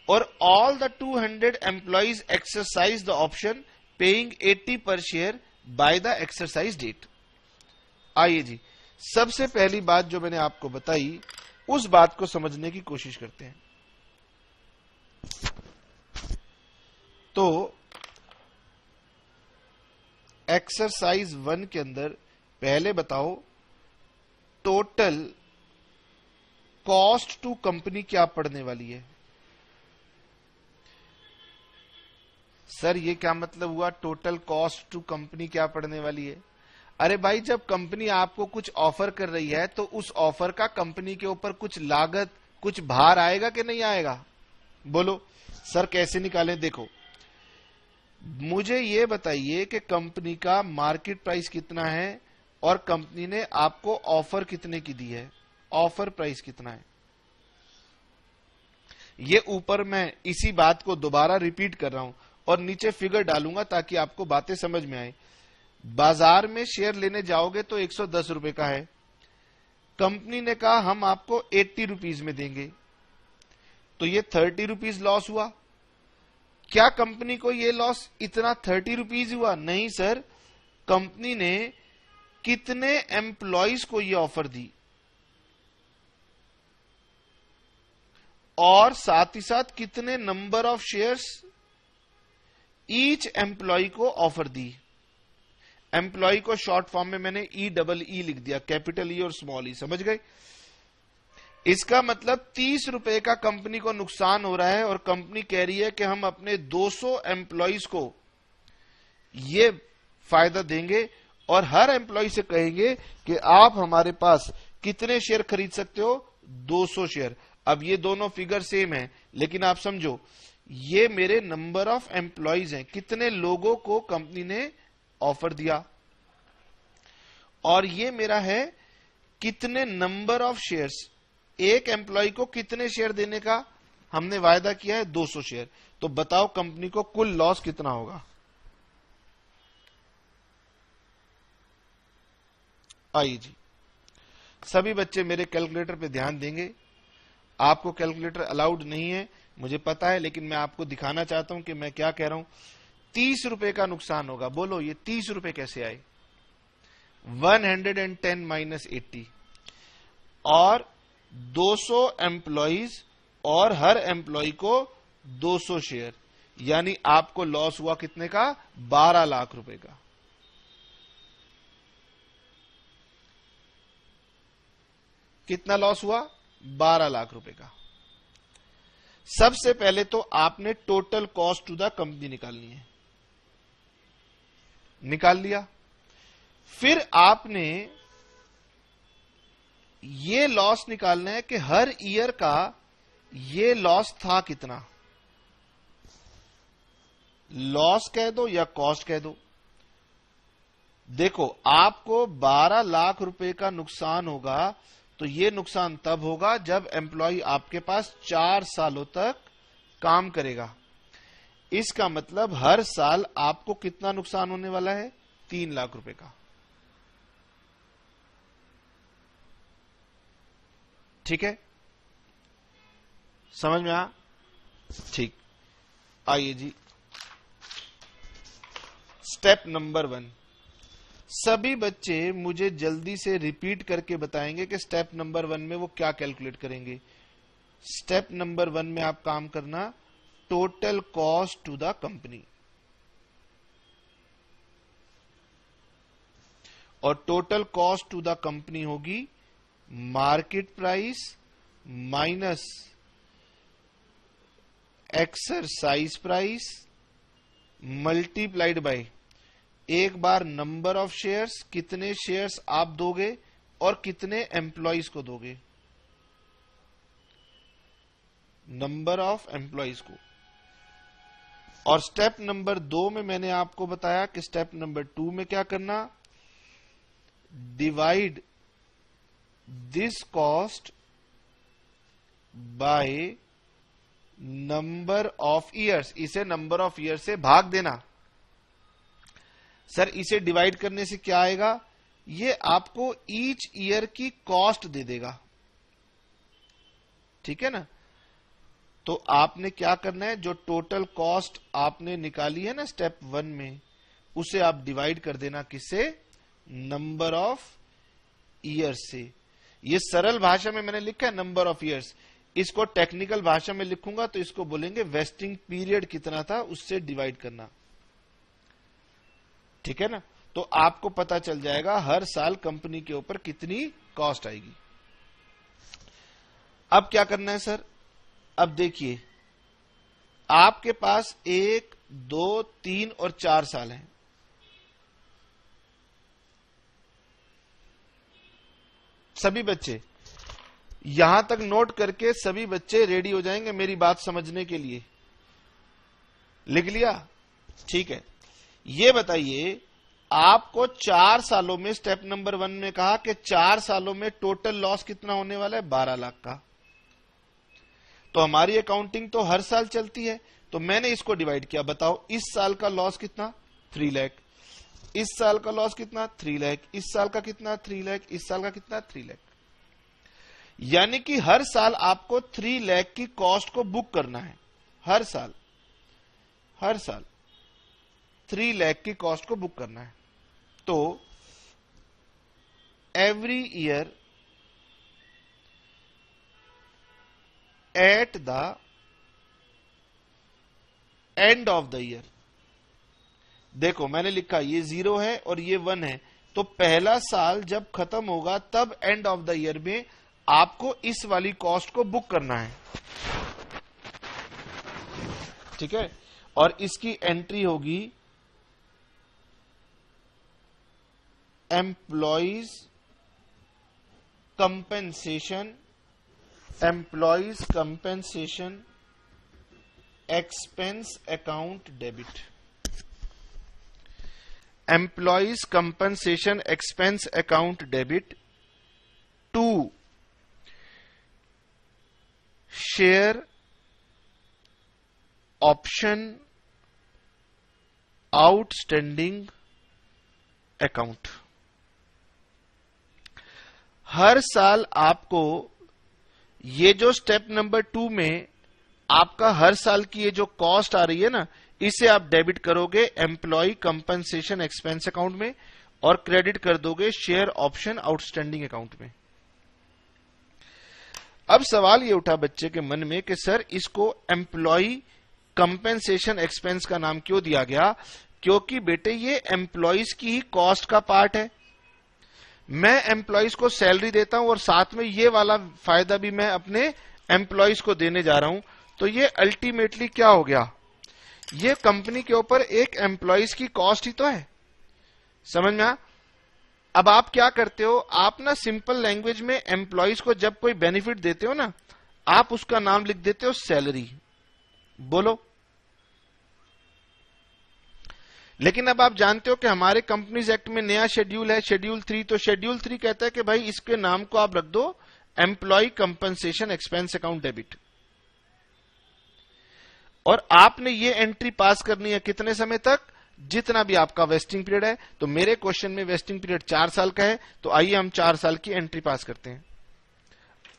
और all the 200 employees exercise the option paying 80 per share by the exercise date. आइए जी, सबसे पहली बात जो मैंने आपको बताई उस बात को समझने की कोशिश करते हैं। तो एक्सरसाइज 1 के अंदर पहले बताओ टोटल कॉस्ट टू कंपनी क्या पड़ने वाली है। सर ये क्या मतलब हुआ, टोटल कॉस्ट टू कंपनी क्या पड़ने वाली है? अरे भाई, जब कंपनी आपको कुछ ऑफर कर रही है तो उस ऑफर का कंपनी के ऊपर कुछ लागत, कुछ भार आएगा कि नहीं आएगा? बोलो सर कैसे निकालें। देखो, मुझे ये बताइए कि कंपनी का मार्केट प्राइस कितना है और कंपनी ने आपको ऑफर कितने की दी है, ऑफर प्राइस कितना है। ये ऊपर मैं इसी बात को दोबारा रिपीट कर रहा हूं और नीचे फिगर डालूंगा ताकि आपको बातें समझ में आए। बाजार में शेयर लेने जाओगे तो 110 रुपए का है, कंपनी ने कहा हम आपको 80 रुपीज में देंगे, तो ये 30 रुपीज लॉस हुआ। क्या कंपनी को ये लॉस इतना 30 रुपीज हुआ? नहीं सर, कंपनी ने कितने एम्प्लॉइज को ये ऑफर दी और साथ ही साथ कितने number of shares each employ को ऑफर दी। एम्प्लॉय को शॉर्ट फॉर्म में मैंने ई लिख दिया, कैपिटल ई और स्मॉल ई, समझ गए? इसका मतलब 30 रुपए का कंपनी को नुकसान हो रहा है और कंपनी कह रही है कि हम अपने 200 एम्प्लॉइज को ये फायदा देंगे और हर एम्प्लॉय से कहेंगे कि आप हमारे पास कितने शेयर खरीद सकते हो? 200 शेयर। अब ये दोनों फिगर सेम है, लेकिन आप समझो ये मेरे नंबर ऑफ एम्प्लॉइज हैं, कितने लोगों को कंपनी ने ऑफर दिया, और ये मेरा है कितने नंबर ऑफ शेयर्स, एक एम्प्लॉय को कितने शेयर देने का हमने वायदा किया है? 200 शेयर। तो बताओ कंपनी को कुल लॉस कितना होगा? आइए जी, सभी बच्चे मेरे कैलकुलेटर पे ध्यान देंगे। आपको कैलकुलेटर अलाउड नहीं है मुझे पता है, लेकिन मैं आपको दिखाना चाहता हूं कि मैं क्या कह रहा हूं। 30 रुपए का नुकसान होगा। बोलो ये 30 रुपए कैसे आए? 110 माइनस 80 और 200 एम्प्लॉइज और हर एम्प्लॉय को 200 शेयर, यानी आपको लॉस हुआ कितने का? 12 लाख रुपए का। कितना लॉस हुआ? 12 लाख रुपए का। सबसे पहले तो आपने total cost to the company निकालनी है, निकाल लिया। फिर आपने ये लॉस निकालना है कि हर ईयर का ये लॉस था कितना। लॉस कह दो या कॉस्ट कह दो। देखो आपको 12 लाख रुपए का नुकसान होगा, तो ये नुकसान तब होगा जब एम्प्लॉय आपके पास 4 सालों तक काम करेगा। इसका मतलब हर साल आपको कितना नुकसान होने वाला है? 3 लाख रुपए का। ठीक है, समझ में आ? ठीक, आइए जी, स्टेप नंबर 1। सभी बच्चे मुझे जल्दी से रिपीट करके बताएंगे कि स्टेप नंबर 1 में वो क्या कैलकुलेट करेंगे। स्टेप नंबर 1 में आप काम करना total cost to the company, और total cost to the company होगी market price minus exercise price multiplied by एक बार नंबर ऑफ शेयर्स, कितने शेयर्स आप दोगे और कितने एम्प्लॉइज को दोगे, नंबर ऑफ एम्प्लॉइज को। और स्टेप नंबर 2 में मैंने आपको बताया कि स्टेप नंबर 2 में क्या करना, divide this cost by number of years. इसे नंबर ऑफ ईयर से भाग देना। सर इसे डिवाइड करने से क्या आएगा? ये आपको ईच ईयर की कॉस्ट दे देगा। ठीक है ना? तो आपने क्या करना है, जो टोटल कॉस्ट आपने निकाली है ना स्टेप 1 में, उसे आप डिवाइड कर देना किससे? नंबर ऑफ ईयर्स से। ये सरल भाषा में मैंने लिखा है नंबर ऑफ ईयर्स, इसको टेक्निकल भाषा में लिखूंगा तो इसको बोलेंगे वेस्टिंग पीरियड कितना था, उससे डिवाइड करना। ठीक है ना? तो आपको पता चल जाएगा हर साल कंपनी के ऊपर कितनी कॉस्ट आएगी। अब क्या करना है सर? अब देखिए आपके पास 1, 2, 3 और 4 साल हैं। सभी बच्चे यहां तक नोट करके सभी बच्चे रेडी हो जाएंगे मेरी बात समझने के लिए। लिख लिया? ठीक है। ये बताइए आपको 4 सालों में, स्टेप नंबर 1 में कहा कि 4 सालों में टोटल लॉस कितना होने वाला है? 12 लाख का। तो हमारी अकाउंटिंग तो हर साल चलती है, तो मैंने इसको डिवाइड किया। बताओ इस साल का लॉस कितना, 3 लाख, इस साल का लॉस कितना, 3 लाख, इस साल का कितना, 3 लाख, इस साल का कितना, 3 लाख। यानी कि हर साल आपको 3 लाख की कॉस्ट को बुक करना है। हर साल 3 लाख की कॉस्ट को बुक करना है। तो every year eight the end of the year, देखो मैंने लिखा ये 0 है और ये 1 है, तो पहला साल जब खत्म होगा तब एंड ऑफ द ईयर में आपको इस वाली कॉस्ट को बुक करना है। ठीक है, और इसकी एंट्री होगी employees compensation expense account debit. Employees compensation expense account debit to share option outstanding account. हर साल आपको ये जो स्टेप नंबर 2 में आपका हर साल की ये जो कॉस्ट आ रही है ना, इसे आप डेबिट करोगे एम्प्लॉय कंपनसेशन एक्सपेंस अकाउंट में और क्रेडिट कर दोगे शेयर ऑप्शन आउटस्टैंडिंग अकाउंट में। अब सवाल ये उठा बच्चे के मन में कि सर इसको एम्प्लॉय कंपनसेशन एक्सपेंस का नाम क्यों दिया गया? क्योंकि बेटे ये एम्प्लॉयज की ही कॉस्ट का पार्ट है। मैं एम्प्लॉयज को सैलरी देता हूं और साथ में ये वाला फायदा भी मैं अपने एम्प्लॉयज को देने जा रहा हूं, तो ये अल्टीमेटली क्या हो गया, ये कंपनी के ऊपर एक एम्प्लॉयज की कॉस्ट ही तो है। समझ में आ? अब आप क्या करते हो, आप ना सिंपल लैंग्वेज में एम्प्लॉयज को जब कोई बेनिफिट देते हो ना, आप उसका नाम लिख देते हो सैलरी। बोलो। लेकिन अब आप जानते हो कि हमारे कंपनीज एक्ट में नया शेड्यूल है, शेड्यूल 3। तो शेड्यूल 3 कहता है कि भाई इसके नाम को आप रख दो employ compensation expense account debit. और आपने ये एंट्री पास करनी है कितने समय तक? जितना भी आपका वेस्टिंग पीरियड है। तो मेरे क्वेश्चन में वेस्टिंग पीरियड 4 साल का है, तो आइए हम 4 साल की एंट्री पास करते हैं।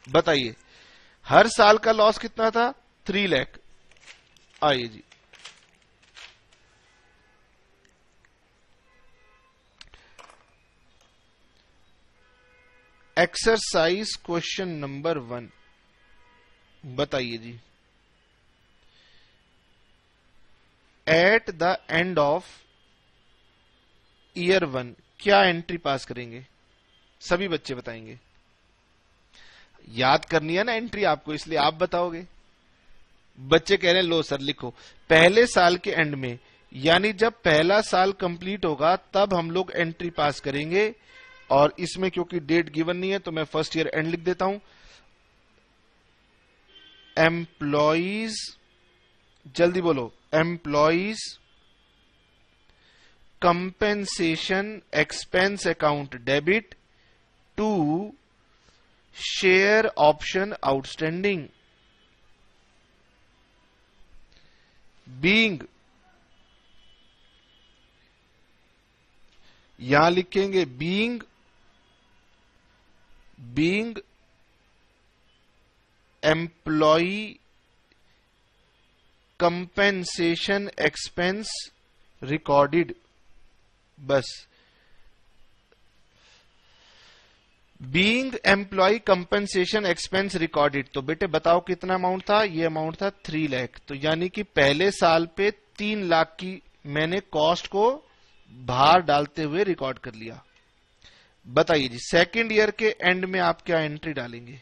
बताइए हर साल का लॉस कितना था? 3 लाख। आइए जी, एक्सरसाइज क्वेश्चन नंबर 1 बताइए जी, at the end of year 1 क्या एंट्री पास करेंगे? सभी बच्चे बताएंगे। याद करनी है ना एंट्री आपको, इसलिए आप बताओगे। बच्चे कह रहे हैं लो सर लिखो, पहले साल के एंड में, यानी जब पहला साल कंप्लीट होगा तब हम लोग एंट्री पास करेंगे। और इसमें क्योंकि डेट गिवन नहीं है तो मैं फर्स्ट ईयर एंड लिख देता हूं। एम्प्लॉइज, जल्दी बोलो, employees compensation expense account debit to share option outstanding being, यहां लिखेंगे being employee compensation expense recorded. बस, being employee compensation expense recorded. तो बेटे बताओ कितना अमाउंट था? ये अमाउंट था 3 लाख। तो यानी कि पहले साल पे 3 लाख की मैंने कॉस्ट को बाहर डालते हुए रिकॉर्ड कर लिया। बताइए जी सेकेंड ईयर के एंड में आप क्या एंट्री डालेंगे?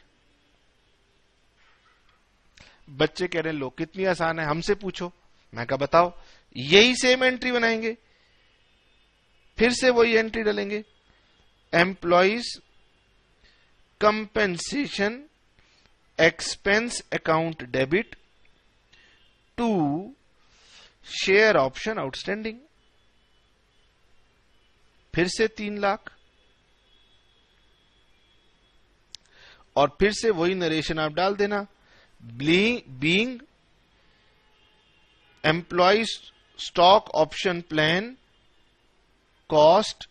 बच्चे कह रहे हैं लो कितनी आसान है, हमसे पूछो। मैं कहा बताओ, यही सेम एंट्री बनाएंगे, फिर से वही एंट्री डालेंगे, employees compensation expense account debit to share option outstanding, फिर से 3 लाख, और फिर से वही नरेशन आप डाल देना। Being employ stock option plan cost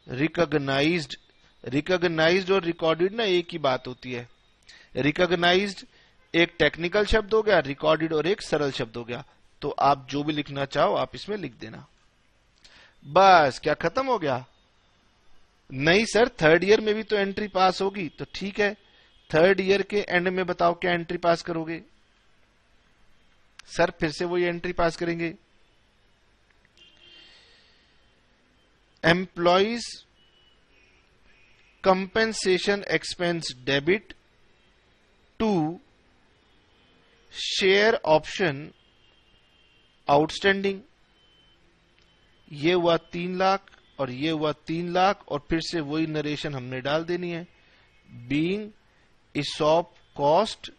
recognised. Recognised और रिकॉर्डेड ना एक ही बात होती है। रिकॉग्नाइज्ड एक टेक्निकल शब्द हो गया, रिकॉर्डेड और एक सरल शब्द हो गया। तो आप जो भी लिखना चाहो आप इसमें लिख देना। बस क्या खत्म हो गया? नहीं सर, थर्ड ईयर में भी तो एंट्री पास होगी। तो ठीक है, थर्ड ईयर के एंड में बताओ क्या एंट्री पास करोगे? सर फिर से वही एंट्री पास करेंगे। Employees compensation expense debit to share option outstanding. ये हुआ 3 लाख और ये हुआ 3 लाख, और फिर से वही नरेशन हमने डाल देनी है। Being ESOP cost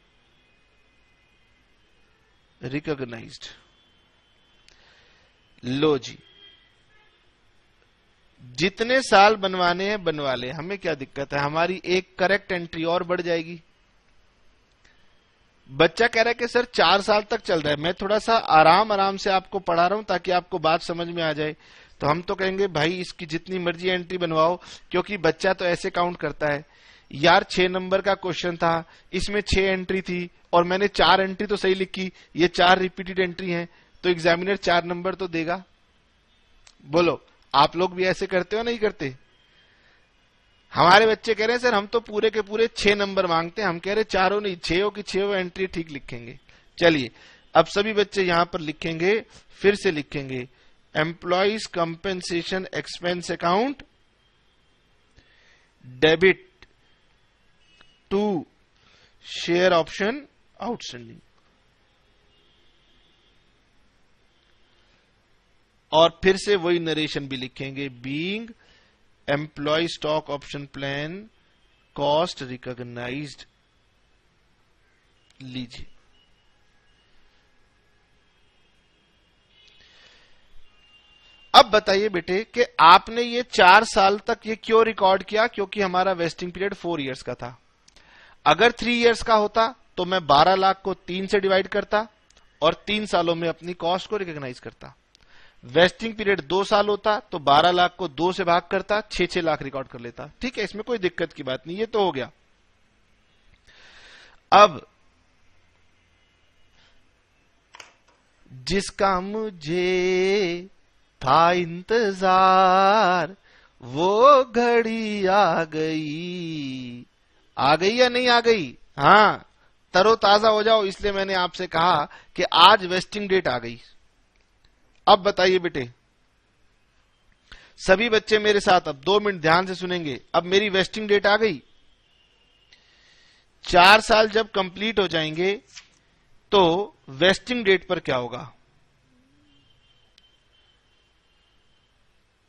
recognised. लो जी, जितने साल बनवाने हैं बनवा ले, हमें क्या दिक्कत है? हमारी एक करेक्ट एंट्री और बढ़ जाएगी। बच्चा कह रहा है कि सर 4 साल तक चल रहा है, मैं थोड़ा सा आराम से आपको पढ़ा रहा हूं ताकि आपको बात समझ में आ जाए। तो हम तो कहेंगे भाई इसकी जितनी मर्जी एंट्री बनवाओ, क्योंकि बच्चा तो ऐसे काउंट करता है। यार 6 नंबर का क्वेश्चन था, इसमें 6 एंट्री थी और मैंने 4 एंट्री तो सही लिखी, ये 4 रिपीटेड एंट्री हैं, तो एग्जामिनर 4 नंबर तो देगा। बोलो, आप लोग भी ऐसे करते हो नहीं करते? हमारे बच्चे कह रहे हैं सर हम तो पूरे के पूरे 6 नंबर मांगते हैं। हम कह रहे 4 नहीं, 6 की 6 एंट्री ठीक लिखेंगे। चलिए अब सभी बच्चे यहां पर लिखेंगे, फिर से लिखेंगे employees compensation expense account debit to share option outstanding. और फिर से वही नरेशन भी लिखेंगे, being employ stock option plan cost recognised. लीजिए, अब बताइए बेटे कि आपने ये 4 साल तक ये क्यों रिकॉर्ड किया? क्योंकि हमारा वेस्टिंग पीरियड 4 इयर्स का था। अगर 3 इयर्स का होता तो मैं 12 लाख को 3 से डिवाइड करता और 3 सालों में अपनी कॉस्ट को रिकॉग्नाइज करता। वेस्टिंग पीरियड 2 साल होता तो 12 लाख को 2 से भाग करता, 6 लाख रिकॉर्ड कर लेता। ठीक है, इसमें कोई दिक्कत की बात नहीं, ये तो हो गया। अब जिसका मुझे था इंतजार वो घड़ी आ गई। आ गई या नहीं आ गई? हां, तरोताजा हो जाओ, इसलिए मैंने आपसे कहा कि आज वेस्टिंग डेट आ गई। अब बताइए बेटे, सभी बच्चे मेरे साथ अब 2 मिनट ध्यान से सुनेंगे। अब मेरी वेस्टिंग डेट आ गई। 4 साल जब कंप्लीट हो जाएंगे तो वेस्टिंग डेट पर क्या होगा?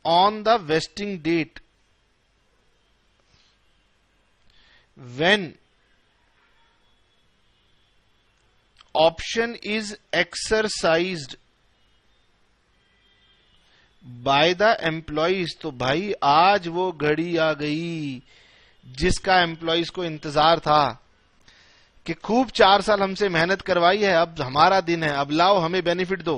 On the vesting date when option is exercised by the employees। तो भाई आज वो घड़ी आ गई जिसका एम्प्लॉइज को इंतजार था कि खूब 4 साल हमसे मेहनत करवाई है, अब हमारा दिन है, अब लाओ हमें बेनिफिट दो।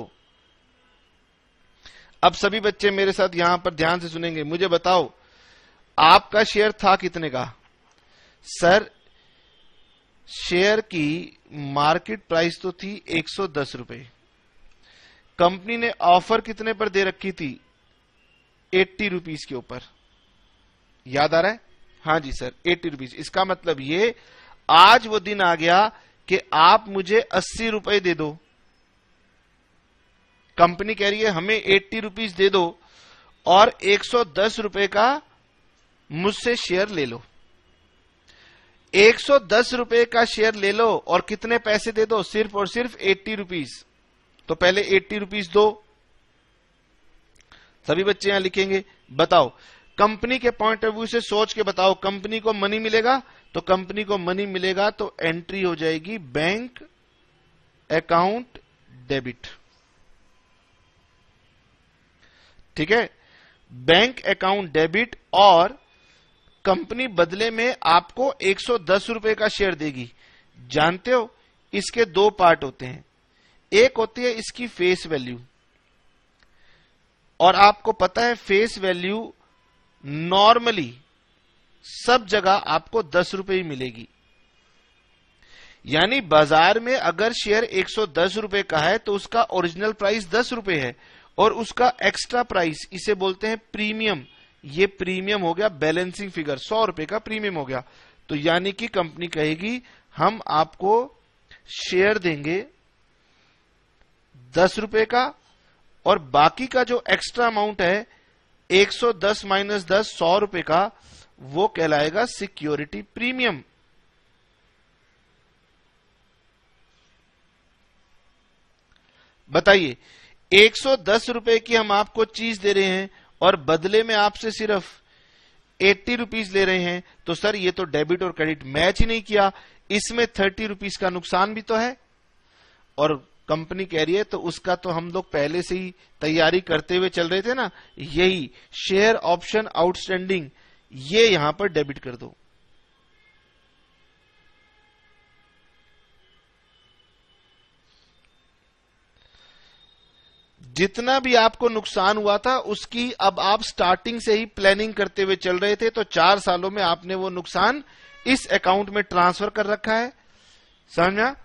अब सभी बच्चे मेरे साथ यहां पर ध्यान से सुनेंगे। मुझे बताओ आपका शेयर था कितने का? सर शेयर की मार्केट प्राइस तो थी 110 रुपए। कंपनी ने ऑफर कितने पर दे रखी थी? 80 रुपीज के ऊपर। याद आ रहा है? हाँ जी सर, 80 रुपीज। इसका मतलब ये आज वो दिन आ गया कि आप मुझे 80 रुपए दे दो। कंपनी कह रही है हमें 80 रुपीज दे दो और 110 रुपए का मुझसे शेयर ले लो। 110 रुपए का शेयर ले लो और कितने पैसे दे दो? सिर्फ और सिर्फ 80 रुपीज। तो पहले 80 रुपीज दो। सभी बच्चे यहां लिखेंगे। बताओ कंपनी के पॉइंट ऑफ व्यू से सोच के बताओ, कंपनी को मनी मिलेगा? तो कंपनी को मनी मिलेगा तो एंट्री हो जाएगी बैंक अकाउंट डेबिट। ठीक है, बैंक अकाउंट डेबिट। और कंपनी बदले में आपको 110 रुपए का शेयर देगी। जानते हो इसके दो पार्ट होते हैं। एक होती है इसकी फेस वैल्यू, और आपको पता है फेस वैल्यू नॉर्मली सब जगह आपको 10 रुपए ही मिलेगी। यानी बाजार में अगर शेयर 110 रुपए का है तो उसका ओरिजिनल प्राइस 10 रुपए है, और उसका एक्स्ट्रा प्राइस, इसे बोलते हैं प्रीमियम, ये प्रीमियम हो गया, बैलेंसिंग फिगर 100 रुपए का प्रीमियम हो गया। तो यानी कि कंपनी कहेगी हम आपको शेयर देंगे 10 रुपए का, और बाकी का जो एक्स्ट्रा अमाउंट है 110 माइनस 10 100 रुपए का, वो कहलाएगा सिक्योरिटी प्रीमियम। बताइए, 110 रुपए की हम आपको चीज दे रहे हैं और बदले में आपसे सिर्फ 80 रुपीज ले रहे हैं, तो सर ये तो डेबिट और क्रेडिट मैच ही नहीं किया, इसमें 30 रुपीज का नुकसान भी तो है। और कंपनी कह रही है तो उसका तो हम लोग पहले से ही तैयारी करते हुए चल रहे थे ना, यही शेयर ऑप्शन आउटस्टैंडिंग, ये यहां पर डेबिट कर दो। जितना भी आपको नुकसान हुआ था उसकी अब आप स्टार्टिंग से ही प्लानिंग करते हुए चल रहे थे, तो 4 सालों में आपने वो नुकसान इस अकाउंट में ट्रांसफर कर रखा है। समझा?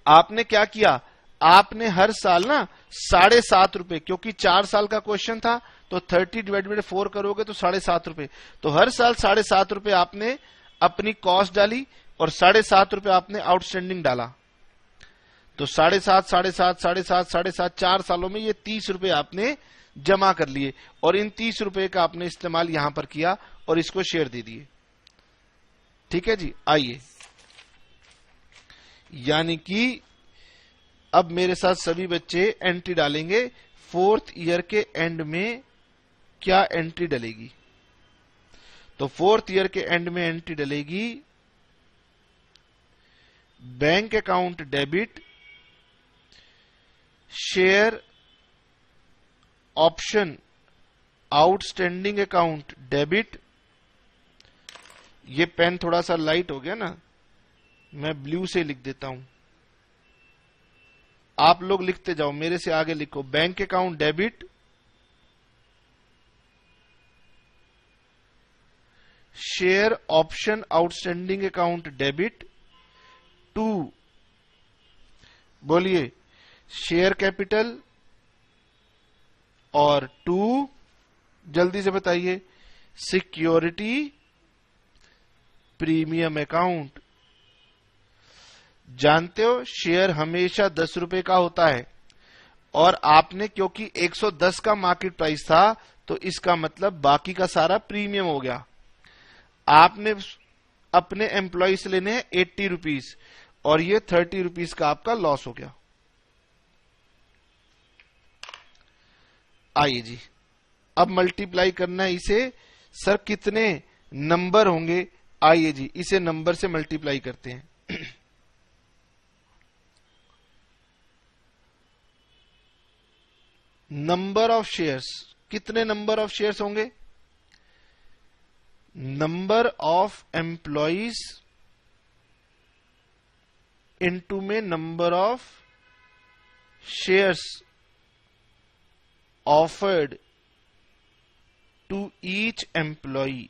आपने क्या किया, आपने हर साल ना 7.5 रुपए, क्योंकि 4 साल का क्वेश्चन था तो 30 डिवाइडेड बाय 4 करोगे तो 7.5 रुपए, तो हर साल 7.5 रुपए आपने अपनी कॉस्ट डाली और 7.5 रुपए आपने आउटस्टैंडिंग डाला। तो 7.5, 7.5, 7.5, 7.5, 4 सालों में ये 30 रुपए आपने जमा कर लिए, और इन 30 रुपए का आपने इस्तेमाल यहां पर किया और इसको शेयर दे दिए। ठीक है जी, आइए, यानी कि अब मेरे साथ सभी बच्चे एंट्री डालेंगे। 4th ईयर के एंड में क्या एंट्री डलेगी? तो 4th ईयर के एंड में एंट्री डलेगी bank account debit, share option outstanding account debit. ये पेन थोड़ा सा लाइट हो गया ना, मैं ब्लू से लिख देता हूं, आप लोग लिखते जाओ, मेरे से आगे लिखो। Bank account debit, share option outstanding account debit to, बोलिए, शेयर कैपिटल, और टू, जल्दी से बताइए, सिक्योरिटी प्रीमियम अकाउंट। जानते हो शेयर हमेशा 10 रुपए का होता है, और आपने क्योंकि 110 का मार्केट प्राइस था तो इसका मतलब बाकी का सारा प्रीमियम हो गया। आपने अपने एम्प्लॉय से लेने हैं 80 रुपीज, और ये 30 रुपीज का आपका लॉस हो गया। आइए जी, अब मल्टीप्लाई करना है इसे। सर कितने नंबर होंगे? आइए जी, इसे नंबर से मल्टीप्लाई करते हैं। नंबर ऑफ शेयर्स, कितने नंबर ऑफ शेयर्स होंगे? नंबर ऑफ एम्प्लॉइज इनटू में number of shares offered to each employee,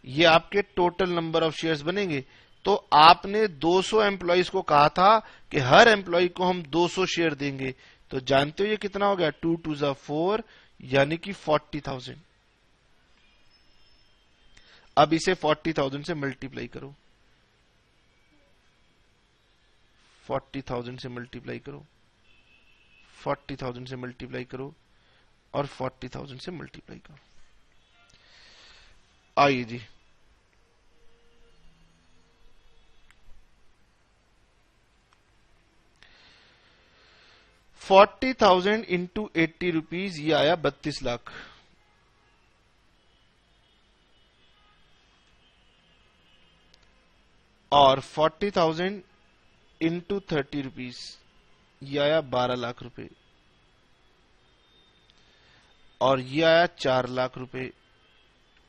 ये आपके टोटल नंबर ऑफ शेयर्स बनेंगे। तो आपने 200 एम्प्लॉइज को कहा था कि हर एम्प्लॉय को हम 200 शेयर देंगे, तो जानते हो ये कितना हो गया? 2 2 जा 4, यानी कि 40,000। अब इसे 40,000 से मल्टीप्लाई करो, 40,000 से मल्टीप्लाई करो, 40,000 से मल्टीप्लाई करो, और 40,000 से मल्टीप्लाई करो। आइए जी, $40,000 इंटू 80 रुपीज, ये आया 32 लाख। और 40,000 इंटू 30 रुपीज, ये आया 12 लाख रुपए। और ये आया 4 लाख रुपए,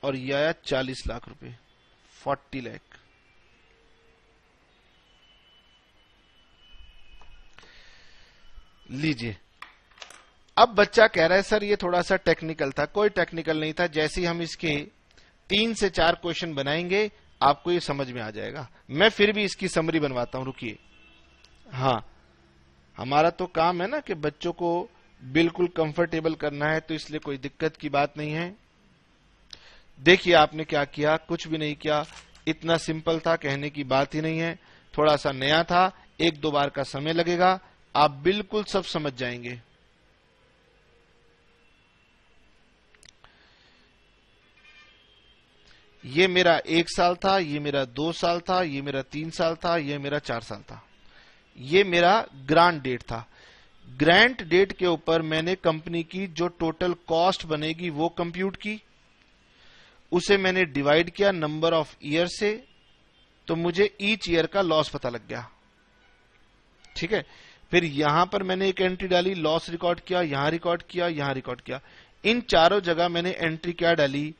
और ये आया 40 लाख रुपए, 40 लाख। लीजिए, अब बच्चा कह रहा है सर ये थोड़ा सा टेक्निकल था। कोई टेक्निकल नहीं था, जैसे ही हम इसके 3 से 4 क्वेश्चन बनाएंगे आपको ये समझ में आ जाएगा। मैं फिर भी इसकी समरी बनवाता हूं, रुकिए। हाँ, हमारा तो काम है ना कि बच्चों को बिल्कुल कंफर्टेबल करना है, तो इसलिए कोई दिक्कत की बात नहीं है। देखिए आपने क्या किया, कुछ भी नहीं किया, इतना सिंपल था, कहने की बात ही नहीं है। थोड़ा सा नया था, 1-2 बार का समय लगेगा, आप बिल्कुल सब समझ जाएंगे। ये मेरा 1 साल था, ये मेरा 2 साल था, ये मेरा 3 साल था, ये मेरा 4 साल था। ये मेरा ग्रांट डेट था। ग्रांट डेट के ऊपर मैंने कंपनी की जो टोटल कॉस्ट बनेगी वो कंप्यूट की, उसे मैंने डिवाइड किया नंबर ऑफ ईयर से, तो मुझे ईच ईयर का लॉस पता लग गया। ठीक है, फिर यहां पर मैंने एक एंट्री डाली, लॉस रिकॉर्ड किया, यहां रिकॉर्ड किया, यहां रिकॉर्ड किया। इन चारों जगह मैंने एंट्री क्या डाली,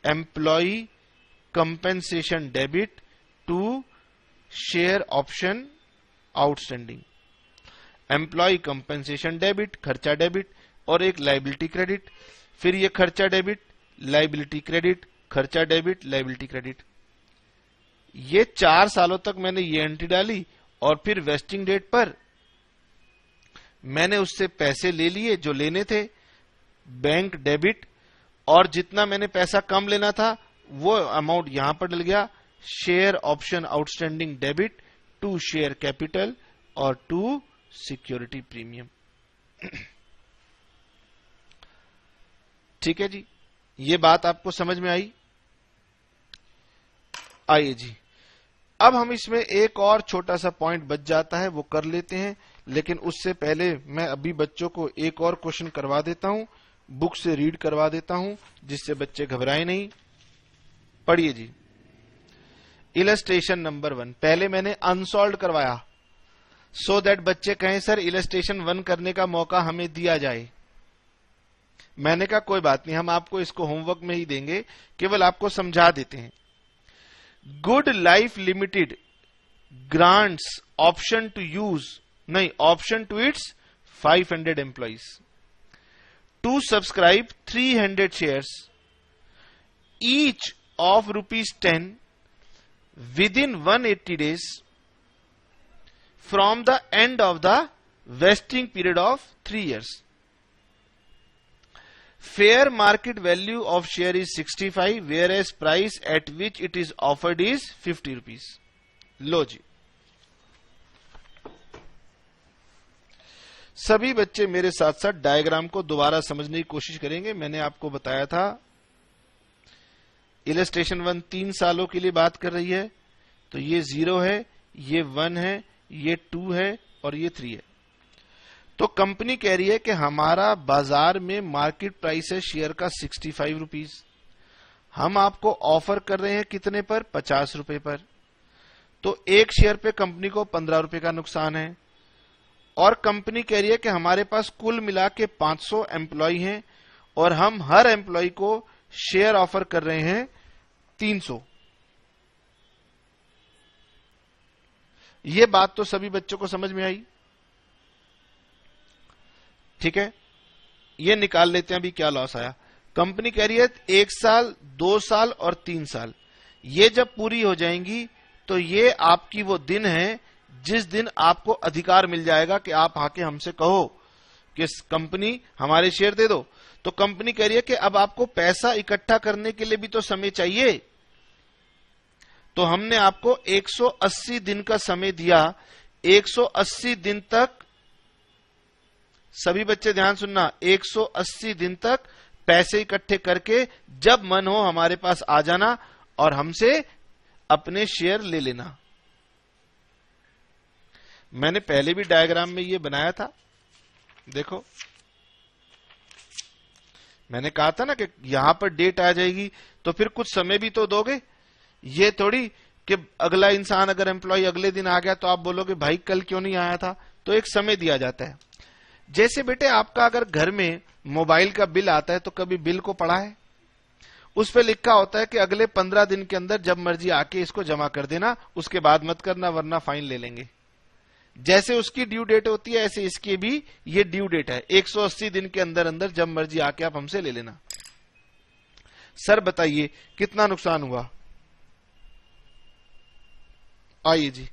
employee compensation debit to share option outstanding. Employ compensation debit, खर्चा डेबिट, और एक लायबिलिटी क्रेडिट। फिर ये खर्चा डेबिट, लायबिलिटी क्रेडिट, खर्चा डेबिट, लायबिलिटी क्रेडिट। ये 4 सालों तक मैंने ये एंट्री डाली, और फिर वेस्टिंग डेट पर मैंने उससे पैसे ले लिए जो लेने थे, बैंक डेबिट, और जितना मैंने पैसा कम लेना था वो अमाउंट यहां पर डल गया, share option outstanding debit to share capital और टू सिक्योरिटी प्रीमियम। ठीक है जी, ये बात आपको समझ में आई? आइए जी, अब हम इसमें एक और छोटा सा पॉइंट बच जाता है, वो कर लेते हैं। लेकिन उससे पहले मैं अभी बच्चों को एक और क्वेश्चन करवा देता हूं, बुक से रीड करवा देता हूं, जिससे बच्चे घबराए नहीं। पढ़िए जी, इलस्ट्रेशन नंबर 1 पहले मैंने अनसॉल्व करवाया, सो दैट बच्चे कहें सर इलस्ट्रेशन 1 करने का मौका हमें दिया जाए। मैंने कहा कोई बात नहीं, हम आपको इसको होमवर्क में ही देंगे, केवल आपको समझा देते हैं। Good life limited grants option to use, नहीं, option to its 500 employees to subscribe 300 shares each of ₹10 within 180 days from the end of the vesting period of 3 years. Fair market value of share is 65, whereas price at which it is offered is 50 rupees. लो जी, सभी बच्चे मेरे साथ साथ डायग्राम को दोबारा समझने की कोशिश करेंगे। मैंने आपको बताया था इलस्ट्रेशन 1 3 सालों के लिए बात कर रही है, तो ये 0 है, ये 1 है, ये 2 है और ये 3 है। तो कंपनी कह रही है कि हमारा बाजार में मार्केट प्राइस है शेयर का 65 रुपीज, हम आपको ऑफर कर रहे हैं कितने पर, 50 रुपए पर। तो एक शेयर पे कंपनी को 15 रुपए का नुकसान है, और कंपनी कह रही है कि हमारे पास कुल मिला के 500 एम्प्लॉय हैं, और हम हर एम्प्लॉय को शेयर ऑफर कर रहे हैं 300। ये बात तो सभी बच्चों को समझ में आई? ठीक है, ये निकाल लेते हैं अभी क्या लॉस आया। कंपनी कह रही है 1 साल, 2 साल और 3 साल, ये जब पूरी हो जाएंगी तो ये आपकी वो दिन है जिस दिन आपको अधिकार मिल जाएगा कि आप आके हमसे कहो कि कंपनी हमारे शेयर दे दो। तो कंपनी कह रही है कि अब आपको पैसा इकट्ठा करने के लिए भी तो समय चाहिए, तो हमने आपको 180 दिन का समय दिया। 180 दिन तक, सभी बच्चे ध्यान सुनना, 180 दिन तक पैसे इकट्ठे करके जब मन हो हमारे पास आ जाना और हमसे अपने शेयर ले लेना। मैंने पहले भी डायग्राम में ये बनाया था, देखो मैंने कहा था ना कि यहां पर डेट आ जाएगी तो फिर कुछ समय भी तो दोगे। ये थोड़ी कि अगला इंसान अगर एम्प्लॉय अगले दिन आ गया तो आप बोलोगे भाई कल क्यों नहीं आया था, तो एक समय दिया जाता है। जैसे बेटे आपका अगर घर में मोबाइल का बिल आता है तो कभी बिल को पढ़ा है? उस पर लिखा होता है कि अगले 15 दिन के अंदर जब मर्जी आके इसको जमा कर देना, उसके बाद मत करना वरना फाइन ले लेंगे। जैसे उसकी ड्यू डेट होती है ऐसे इसकी भी ये ड्यू डेट है। 180 दिन के अंदर अंदर जब मर्जी आके आप हमसे ले लेना। सर बताइए कितना नुकसान हुआ? आइए जी,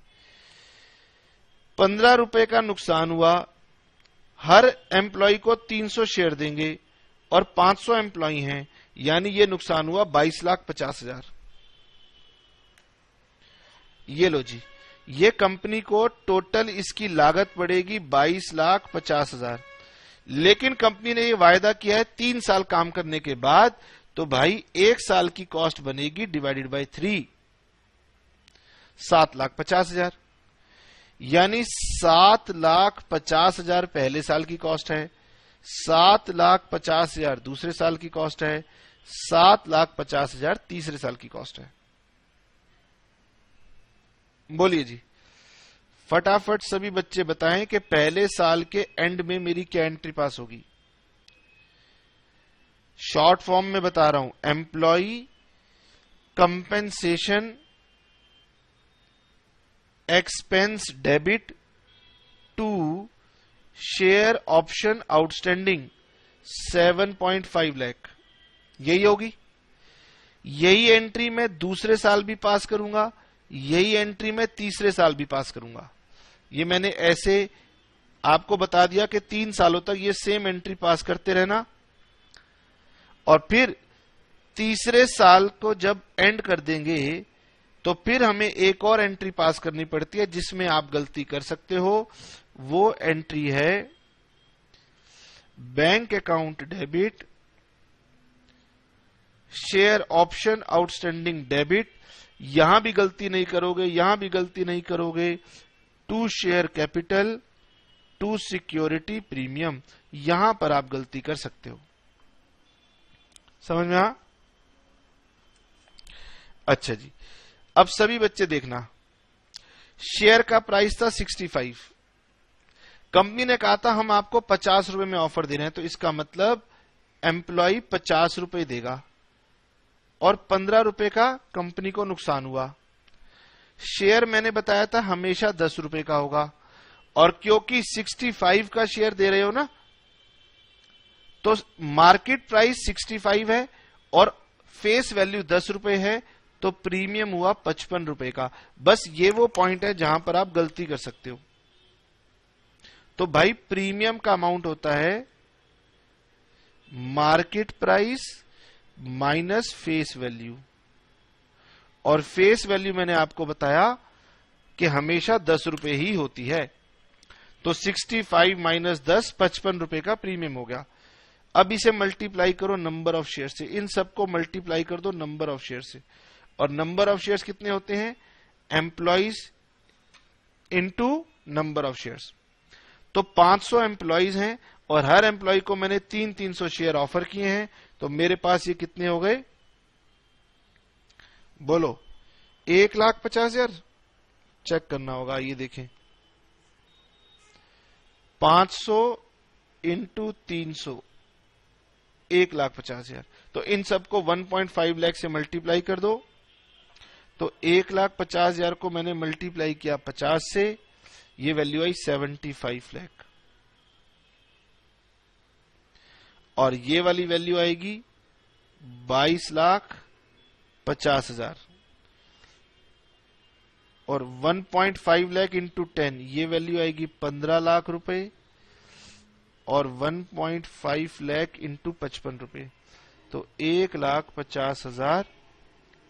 15 रुपए का नुकसान हुआ। हर एम्प्लॉय को 300 शेयर देंगे और 500 एम्प्लॉय हैं, यानी ये नुकसान हुआ 22,50,000। ये लो जी, ये कंपनी को टोटल इसकी लागत पड़ेगी 22,50,000। लेकिन कंपनी ने ये वायदा किया है 3 साल काम करने के बाद, तो भाई 1 साल की कॉस्ट बनेगी डिवाइडेड बाय 3, 7,50,000। यानी 7,50,000 पहले साल की कॉस्ट है, 7,50,000 दूसरे साल की कॉस्ट है, 7,50,000 तीसरे साल की कॉस्ट है। बोलिए जी, फटाफट सभी बच्चे बताएं कि पहले साल के एंड में मेरी क्या एंट्री पास होगी। शॉर्ट फॉर्म में बता रहा हूं, employ compensation expense debit to share option outstanding 7.5 lakh, यही होगी। यही एंट्री मैं दूसरे साल भी पास करूंगा, यही एंट्री मैं तीसरे साल भी पास करूंगा। ये मैंने ऐसे आपको बता दिया कि 3 सालों तक ये सेम एंट्री पास करते रहना, और फिर तीसरे साल को जब एंड कर देंगे तो फिर हमें एक और एंट्री पास करनी पड़ती है जिसमें आप गलती कर सकते हो। वो एंट्री है bank account debit share option outstanding debit. यहां भी गलती नहीं करोगे, यहां भी गलती नहीं करोगे। To share capital to security premium, यहां पर आप गलती कर सकते हो। समझ में आ? अच्छा जी, अब सभी बच्चे देखना, शेयर का प्राइस था 65। कंपनी ने कहा था हम आपको 50 रुपए में ऑफर दे रहे हैं, तो इसका मतलब एम्प्लॉय 50 रुपए देगा और 15 रुपए का कंपनी को नुकसान हुआ। शेयर मैंने बताया था हमेशा 10 रुपए का होगा, और क्योंकि 65 का शेयर दे रहे हो ना, तो मार्केट प्राइस 65 है और फेस वैल्यू 10 रुपए है, तो प्रीमियम हुआ 55 रुपए का। बस ये वो पॉइंट है जहां पर आप गलती कर सकते हो। तो भाई प्रीमियम का अमाउंट होता है market price minus face value, और फेस वैल्यू मैंने आपको बताया कि हमेशा 10 रुपए ही होती है। तो 65 माइनस 10 55 रुपए का प्रीमियम हो गया। अब इसे मल्टीप्लाई करो नंबर ऑफ शेयर से, इन सबको मल्टीप्लाई कर दो नंबर ऑफ शेयर से, और नंबर ऑफ शेयर्स कितने होते हैं? Employees into number of shares. तो 500 एम्प्लॉइज हैं और हर एम्प्लॉय को मैंने 300 शेयर ऑफर किए हैं, तो मेरे पास ये कितने हो गए? बोलो, 1,50,000। चेक करना होगा, ये देखें, 500 इंटू 300, 1,50,000। तो इन सबको 1.5 लाख से मल्टीप्लाई कर दो। तो 1,50,000 को मैंने मल्टीप्लाई किया 50 से, ये वैल्यू आई 75 लाख, और ये वाली वैल्यू आएगी 22,50,000, और 1.5 लाख इंटू 10, ये वैल्यू आएगी 15 लाख रुपए, और 1.5 लाख इंटू 55 रुपए, तो 1,50,000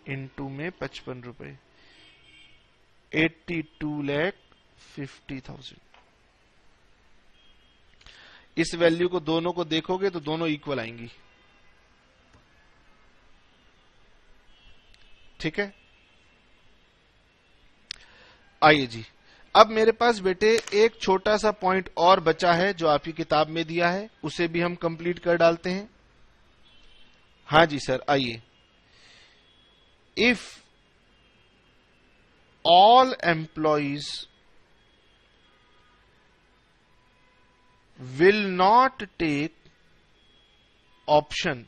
इंटू में 55 रुपए, 82,50,000। इस वैल्यू को दोनों को देखोगे तो दोनों इक्वल आएंगी। ठीक है, आइए जी, अब मेरे पास बेटे एक छोटा सा पॉइंट और बचा है जो आपकी किताब में दिया है, उसे भी हम कंप्लीट कर डालते हैं। हाँ जी सर, आइए। If all employees will not take option,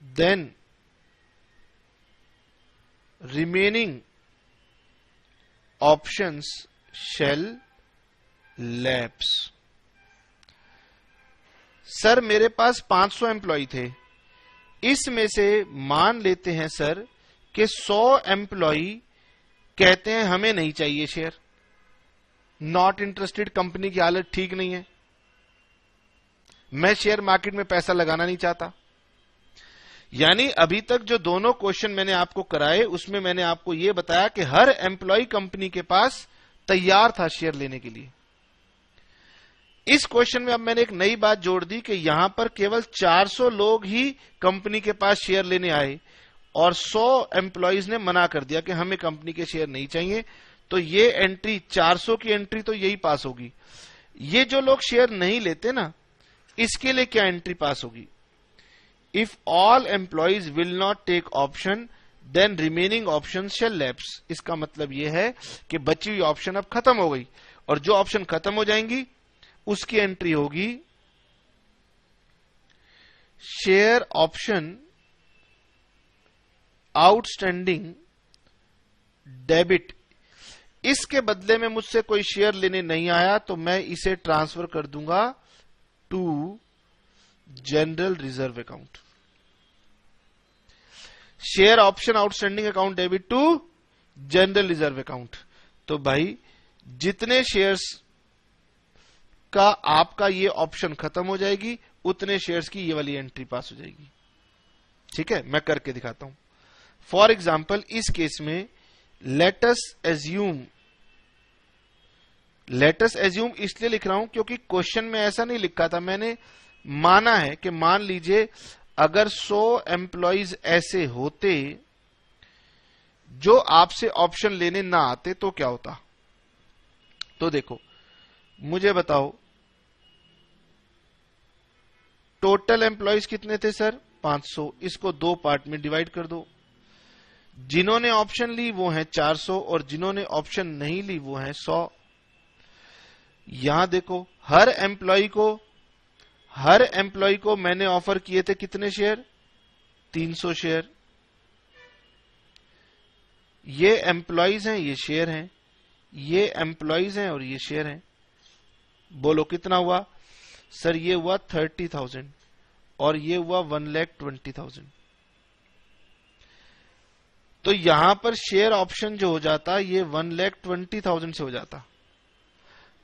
then remaining options shall lapse. Sir मेरे पास 500 एम्प्लॉय थे, इसमें से मान लेते हैं सर कि 100 एम्प्लॉय कहते हैं हमें नहीं चाहिए शेयर, नॉट इंटरेस्टेड, कंपनी की हालत ठीक नहीं है, मैं शेयर मार्केट में पैसा लगाना नहीं चाहता। यानी अभी तक जो दोनों क्वेश्चन मैंने आपको कराए उसमें मैंने आपको यह बताया कि हर एम्प्लॉय कंपनी के पास तैयार था शेयर लेने के लिए। इस क्वेश्चन में अब मैंने एक नई बात जोड़ दी कि यहां पर केवल 400 लोग ही कंपनी के पास शेयर लेने आए और 100 एम्प्लॉयज ने मना कर दिया कि हमें कंपनी के शेयर नहीं चाहिए। तो ये एंट्री 400 की एंट्री तो यही पास होगी। ये जो लोग शेयर नहीं लेते ना, इसके लिए क्या एंट्री पास होगी? If all employees will not take option then remaining option shall lapse. इसका मतलब यह है कि बची हुई ऑप्शन अब खत्म हो गई और जो ऑप्शन खत्म हो जाएंगी उसकी एंट्री होगी शेयर ऑप्शन आउटस्टैंडिंग डेबिट। इसके बदले में मुझसे कोई शेयर लेने नहीं आया तो मैं इसे ट्रांसफर कर दूंगा to general reserve account. Share option outstanding account debit to general reserve account. तो भाई जितने शेयर्स का आपका ये ऑप्शन खत्म हो जाएगी उतने शेयर्स की ये वाली एंट्री पास हो जाएगी। ठीक है, मैं करके दिखाता हूं। फॉर एग्जाम्पल इस केस में लेटस एज्यूम इसलिए लिख रहा हूं क्योंकि क्वेश्चन में ऐसा नहीं लिखा था, मैंने माना है कि मान लीजिए अगर 100 एम्प्लॉइज ऐसे होते जो आपसे ऑप्शन लेने ना आते तो क्या होता। तो देखो मुझे बताओ टोटल एम्प्लॉइज कितने थे सर? 500। इसको दो पार्ट में डिवाइड कर दो। जिन्होंने ऑप्शन ली वो हैं 400 और जिन्होंने ऑप्शन नहीं ली वो हैं 100। यहां देखो हर एम्प्लॉय को मैंने ऑफर किए थे कितने शेयर? 300 शेयर। ये एम्प्लॉइज हैं, ये शेयर हैं, ये एम्प्लॉइज हैं और ये शेयर हैं। बोलो कितना हुआ? सर ये हुआ 30,000 और ये हुआ 1,20,000। तो यहां पर शेयर ऑप्शन जो हो जाता ये 1,20,000 से हो जाता।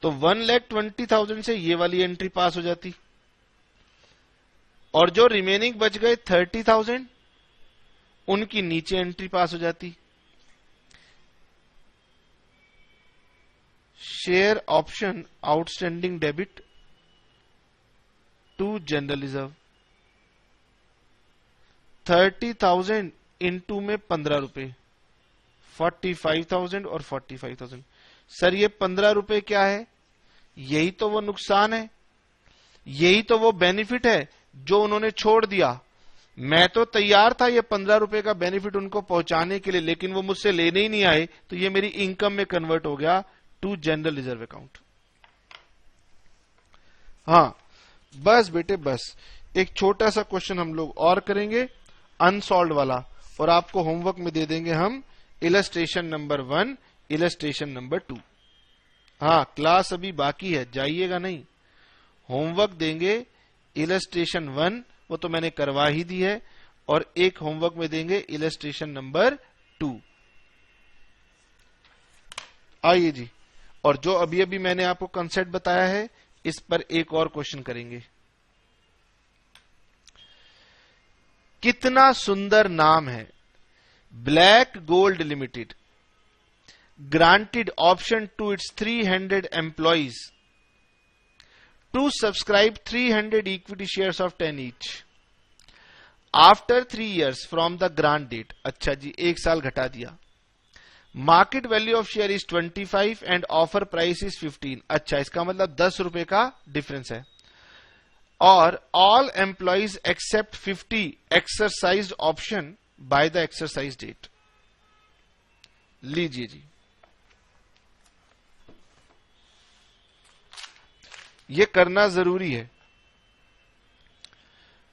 तो 1,20,000 से ये वाली एंट्री पास हो जाती और जो रिमेनिंग बच गए 30,000 उनकी नीचे एंट्री पास हो जाती। Share option outstanding debit to general reserve. 30,000 into में 15 रुपए, 45,000 और 45,000। सर ये 15 रुपए क्या है? यही तो वो नुकसान है, यही तो वो बेनिफिट है जो उन्होंने छोड़ दिया। मैं तो तैयार था ये 15 रुपए का बेनिफिट उनको पहुंचाने के लिए, लेकिन वो मुझसे लेने ही नहीं आए, तो ये मेरी इनकम में कन्वर्ट हो गया टू जनरल रिजर्व अकाउंट। हाँ बस बेटे बस, एक छोटा सा क्वेश्चन हम लोग और करेंगे अनसॉल्व वाला, और आपको होमवर्क में दे देंगे हम इलस्ट्रेशन नंबर 1, इलस्ट्रेशन नंबर 2। हाँ क्लास अभी बाकी है, जाइएगा नहीं। होमवर्क देंगे इलस्ट्रेशन 1, वो तो मैंने करवा ही दी है, और एक होमवर्क में देंगे इलस्ट्रेशन नंबर 2। आइए जी, और जो अभी अभी मैंने आपको कंसेप्ट बताया है इस पर एक और क्वेश्चन करेंगे। कितना सुंदर नाम है, Black Gold Limited granted option to its 300 employees to subscribe 300 equity shares of 10 each after 3 years from the grant date. अच्छा जी, एक साल घटा दिया। Market value of share is 25 and offer price is 15। अच्छा, इसका मतलब 10 रुपए का डिफरेंस है। और all employees except 50 exercised option by the exercise date. लीजिए जी, ये करना जरूरी है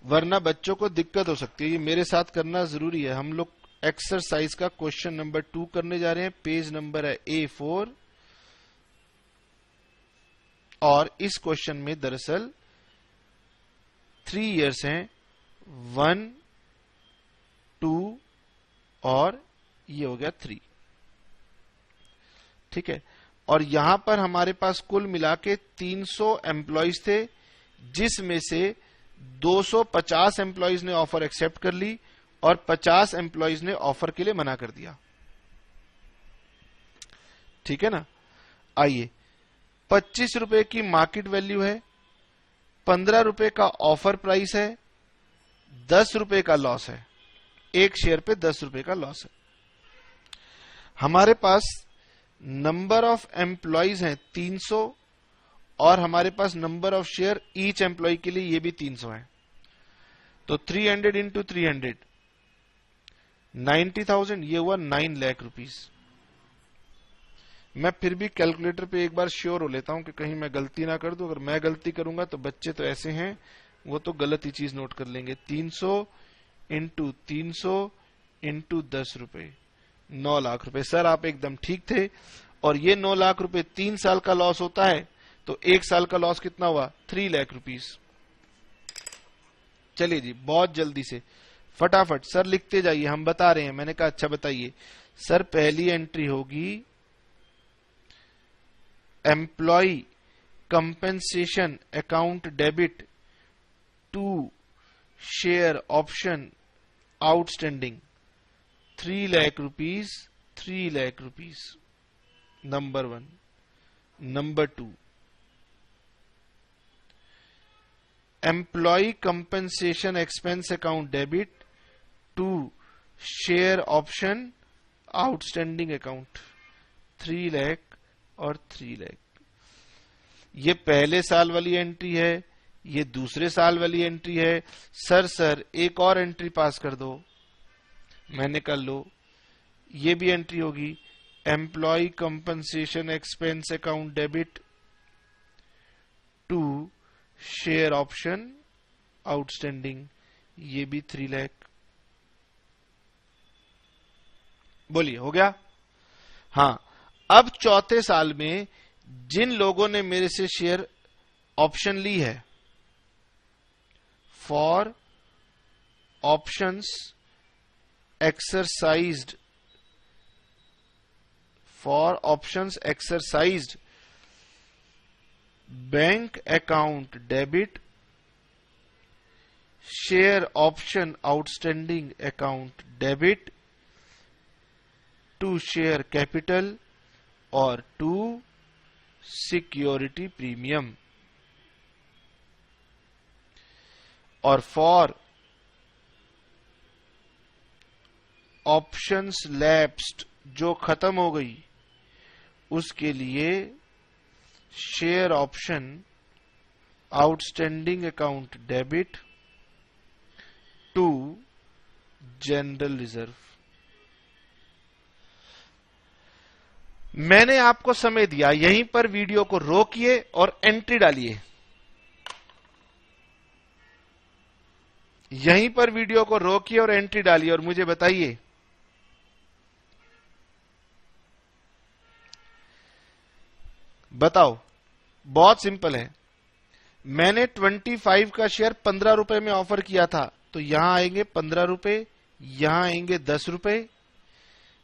वरना बच्चों को दिक्कत हो सकती है। ये मेरे साथ करना जरूरी है। हम लोग एक्सरसाइज का क्वेश्चन नंबर 2 करने जा रहे हैं। पेज नंबर है A4 और इस क्वेश्चन में दरअसल 3 इयर्स हैं, 1, 2 और ये हो गया 3। ठीक है, और यहां पर हमारे पास कुल मिला के 300 एम्प्लॉइज थे, जिसमें से 250 एम्प्लॉइज ने ऑफर एक्सेप्ट कर ली और 50 एम्प्लॉइज ने ऑफर के लिए मना कर दिया। ठीक है ना। आइए, 25 रुपए की मार्केट वैल्यू है, 15 रुपए का ऑफर प्राइस है, 10 रुपए का लॉस है, एक शेयर पे 10 रुपए का लॉस है। हमारे पास नंबर ऑफ एम्प्लॉइज हैं 300 और हमारे पास number of share each employee के लिए ये भी 300 है। तो 300 इंटू 300 90,000, ये हुआ 9 लाख रुपीस। मैं फिर भी कैलकुलेटर पे एक बार श्योर हो लेता हूं कि कहीं मैं गलती ना कर दूं। अगर मैं गलती करूंगा तो बच्चे तो ऐसे हैं, वो तो गलत ही चीज नोट कर लेंगे। 300 इंटू 300 इंटू 10 रुपए, 9 लाख रुपए। सर आप एकदम ठीक थे। और ये 9 लाख रुपए 3 साल का लॉस होता है, तो 1 साल का लॉस कितना हुआ? 3 लाख रुपीस। चलिए जी, बहुत जल्दी से फटाफट सर लिखते जाइए, हम बता रहे हैं। मैंने कहा अच्छा बताइए सर। पहली एंट्री होगी employ compensation account debit to share option outstanding 3 lakh rupees, 3 lakh rupees, number 1। Number 2, employ compensation expense account debit to share option outstanding account 3 lakh और 3 लाख। ये पहले साल वाली एंट्री है, ये दूसरे साल वाली एंट्री है। सर एक और एंट्री पास कर दो। मैंने कर लो, ये भी एंट्री होगी employ compensation expense account debit to share option outstanding, ये भी 3 लाख। बोलिए हो गया? हाँ, अब चौथे साल में जिन लोगों ने मेरे से शेयर ऑप्शन ली है, for options exercised, for options exercised, bank account debit, share option outstanding account debit to share capital or to security premium, और for ऑप्शंस लैप्स्ड, जो खत्म हो गई, उसके लिए share option outstanding account debit to general reserve. मैंने आपको समय दिया, यहीं पर वीडियो को रोकिए और एंट्री डालिए। यहीं पर वीडियो को रोकिए और एंट्री डालिए और मुझे बताइए बताओ। बहुत सिंपल है। मैंने 25 का शेयर 15 रुपए में ऑफर किया था, तो यहां आएंगे 15 रुपए, यहां आएंगे 10 रुपए,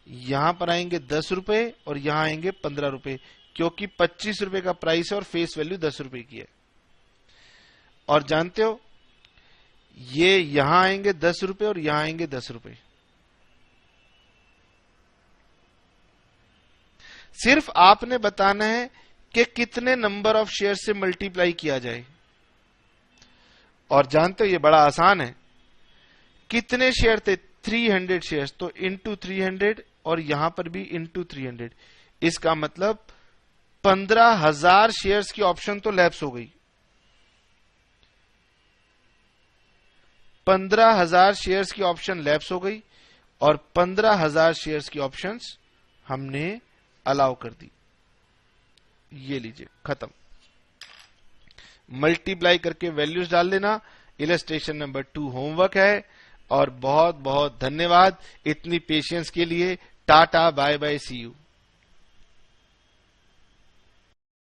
यहां पर आएंगे 10 रुपए और यहां आएंगे 15 रुपए, क्योंकि 25 रुपए का प्राइस है और फेस वैल्यू 10 रुपए की है। और जानते हो, ये यहां आएंगे 10 रुपए और यहां आएंगे 10 रुपए। सिर्फ आपने बताना है कि कितने नंबर ऑफ शेयर से मल्टीप्लाई किया जाए। और जानते हो ये बड़ा आसान है। कितने शेयर थे? 300 शेयर्स, तो इंटू 300 और यहां पर भी इंटू 300। इसका मतलब 15,000 शेयर्स की ऑप्शन तो लैप्स हो गई। 15,000 शेयर्स की ऑप्शन लैप्स हो गई और 15,000 शेयर्स की ऑप्शंस हमने अलाउ कर दी। ये लीजिए, खत्म। मल्टीप्लाई करके वैल्यूज डाल देना। इलस्ट्रेशन नंबर 2 होमवर्क है और बहुत बहुत धन्यवाद इतनी पेशेंस के लिए। Tata, bye bye, see you.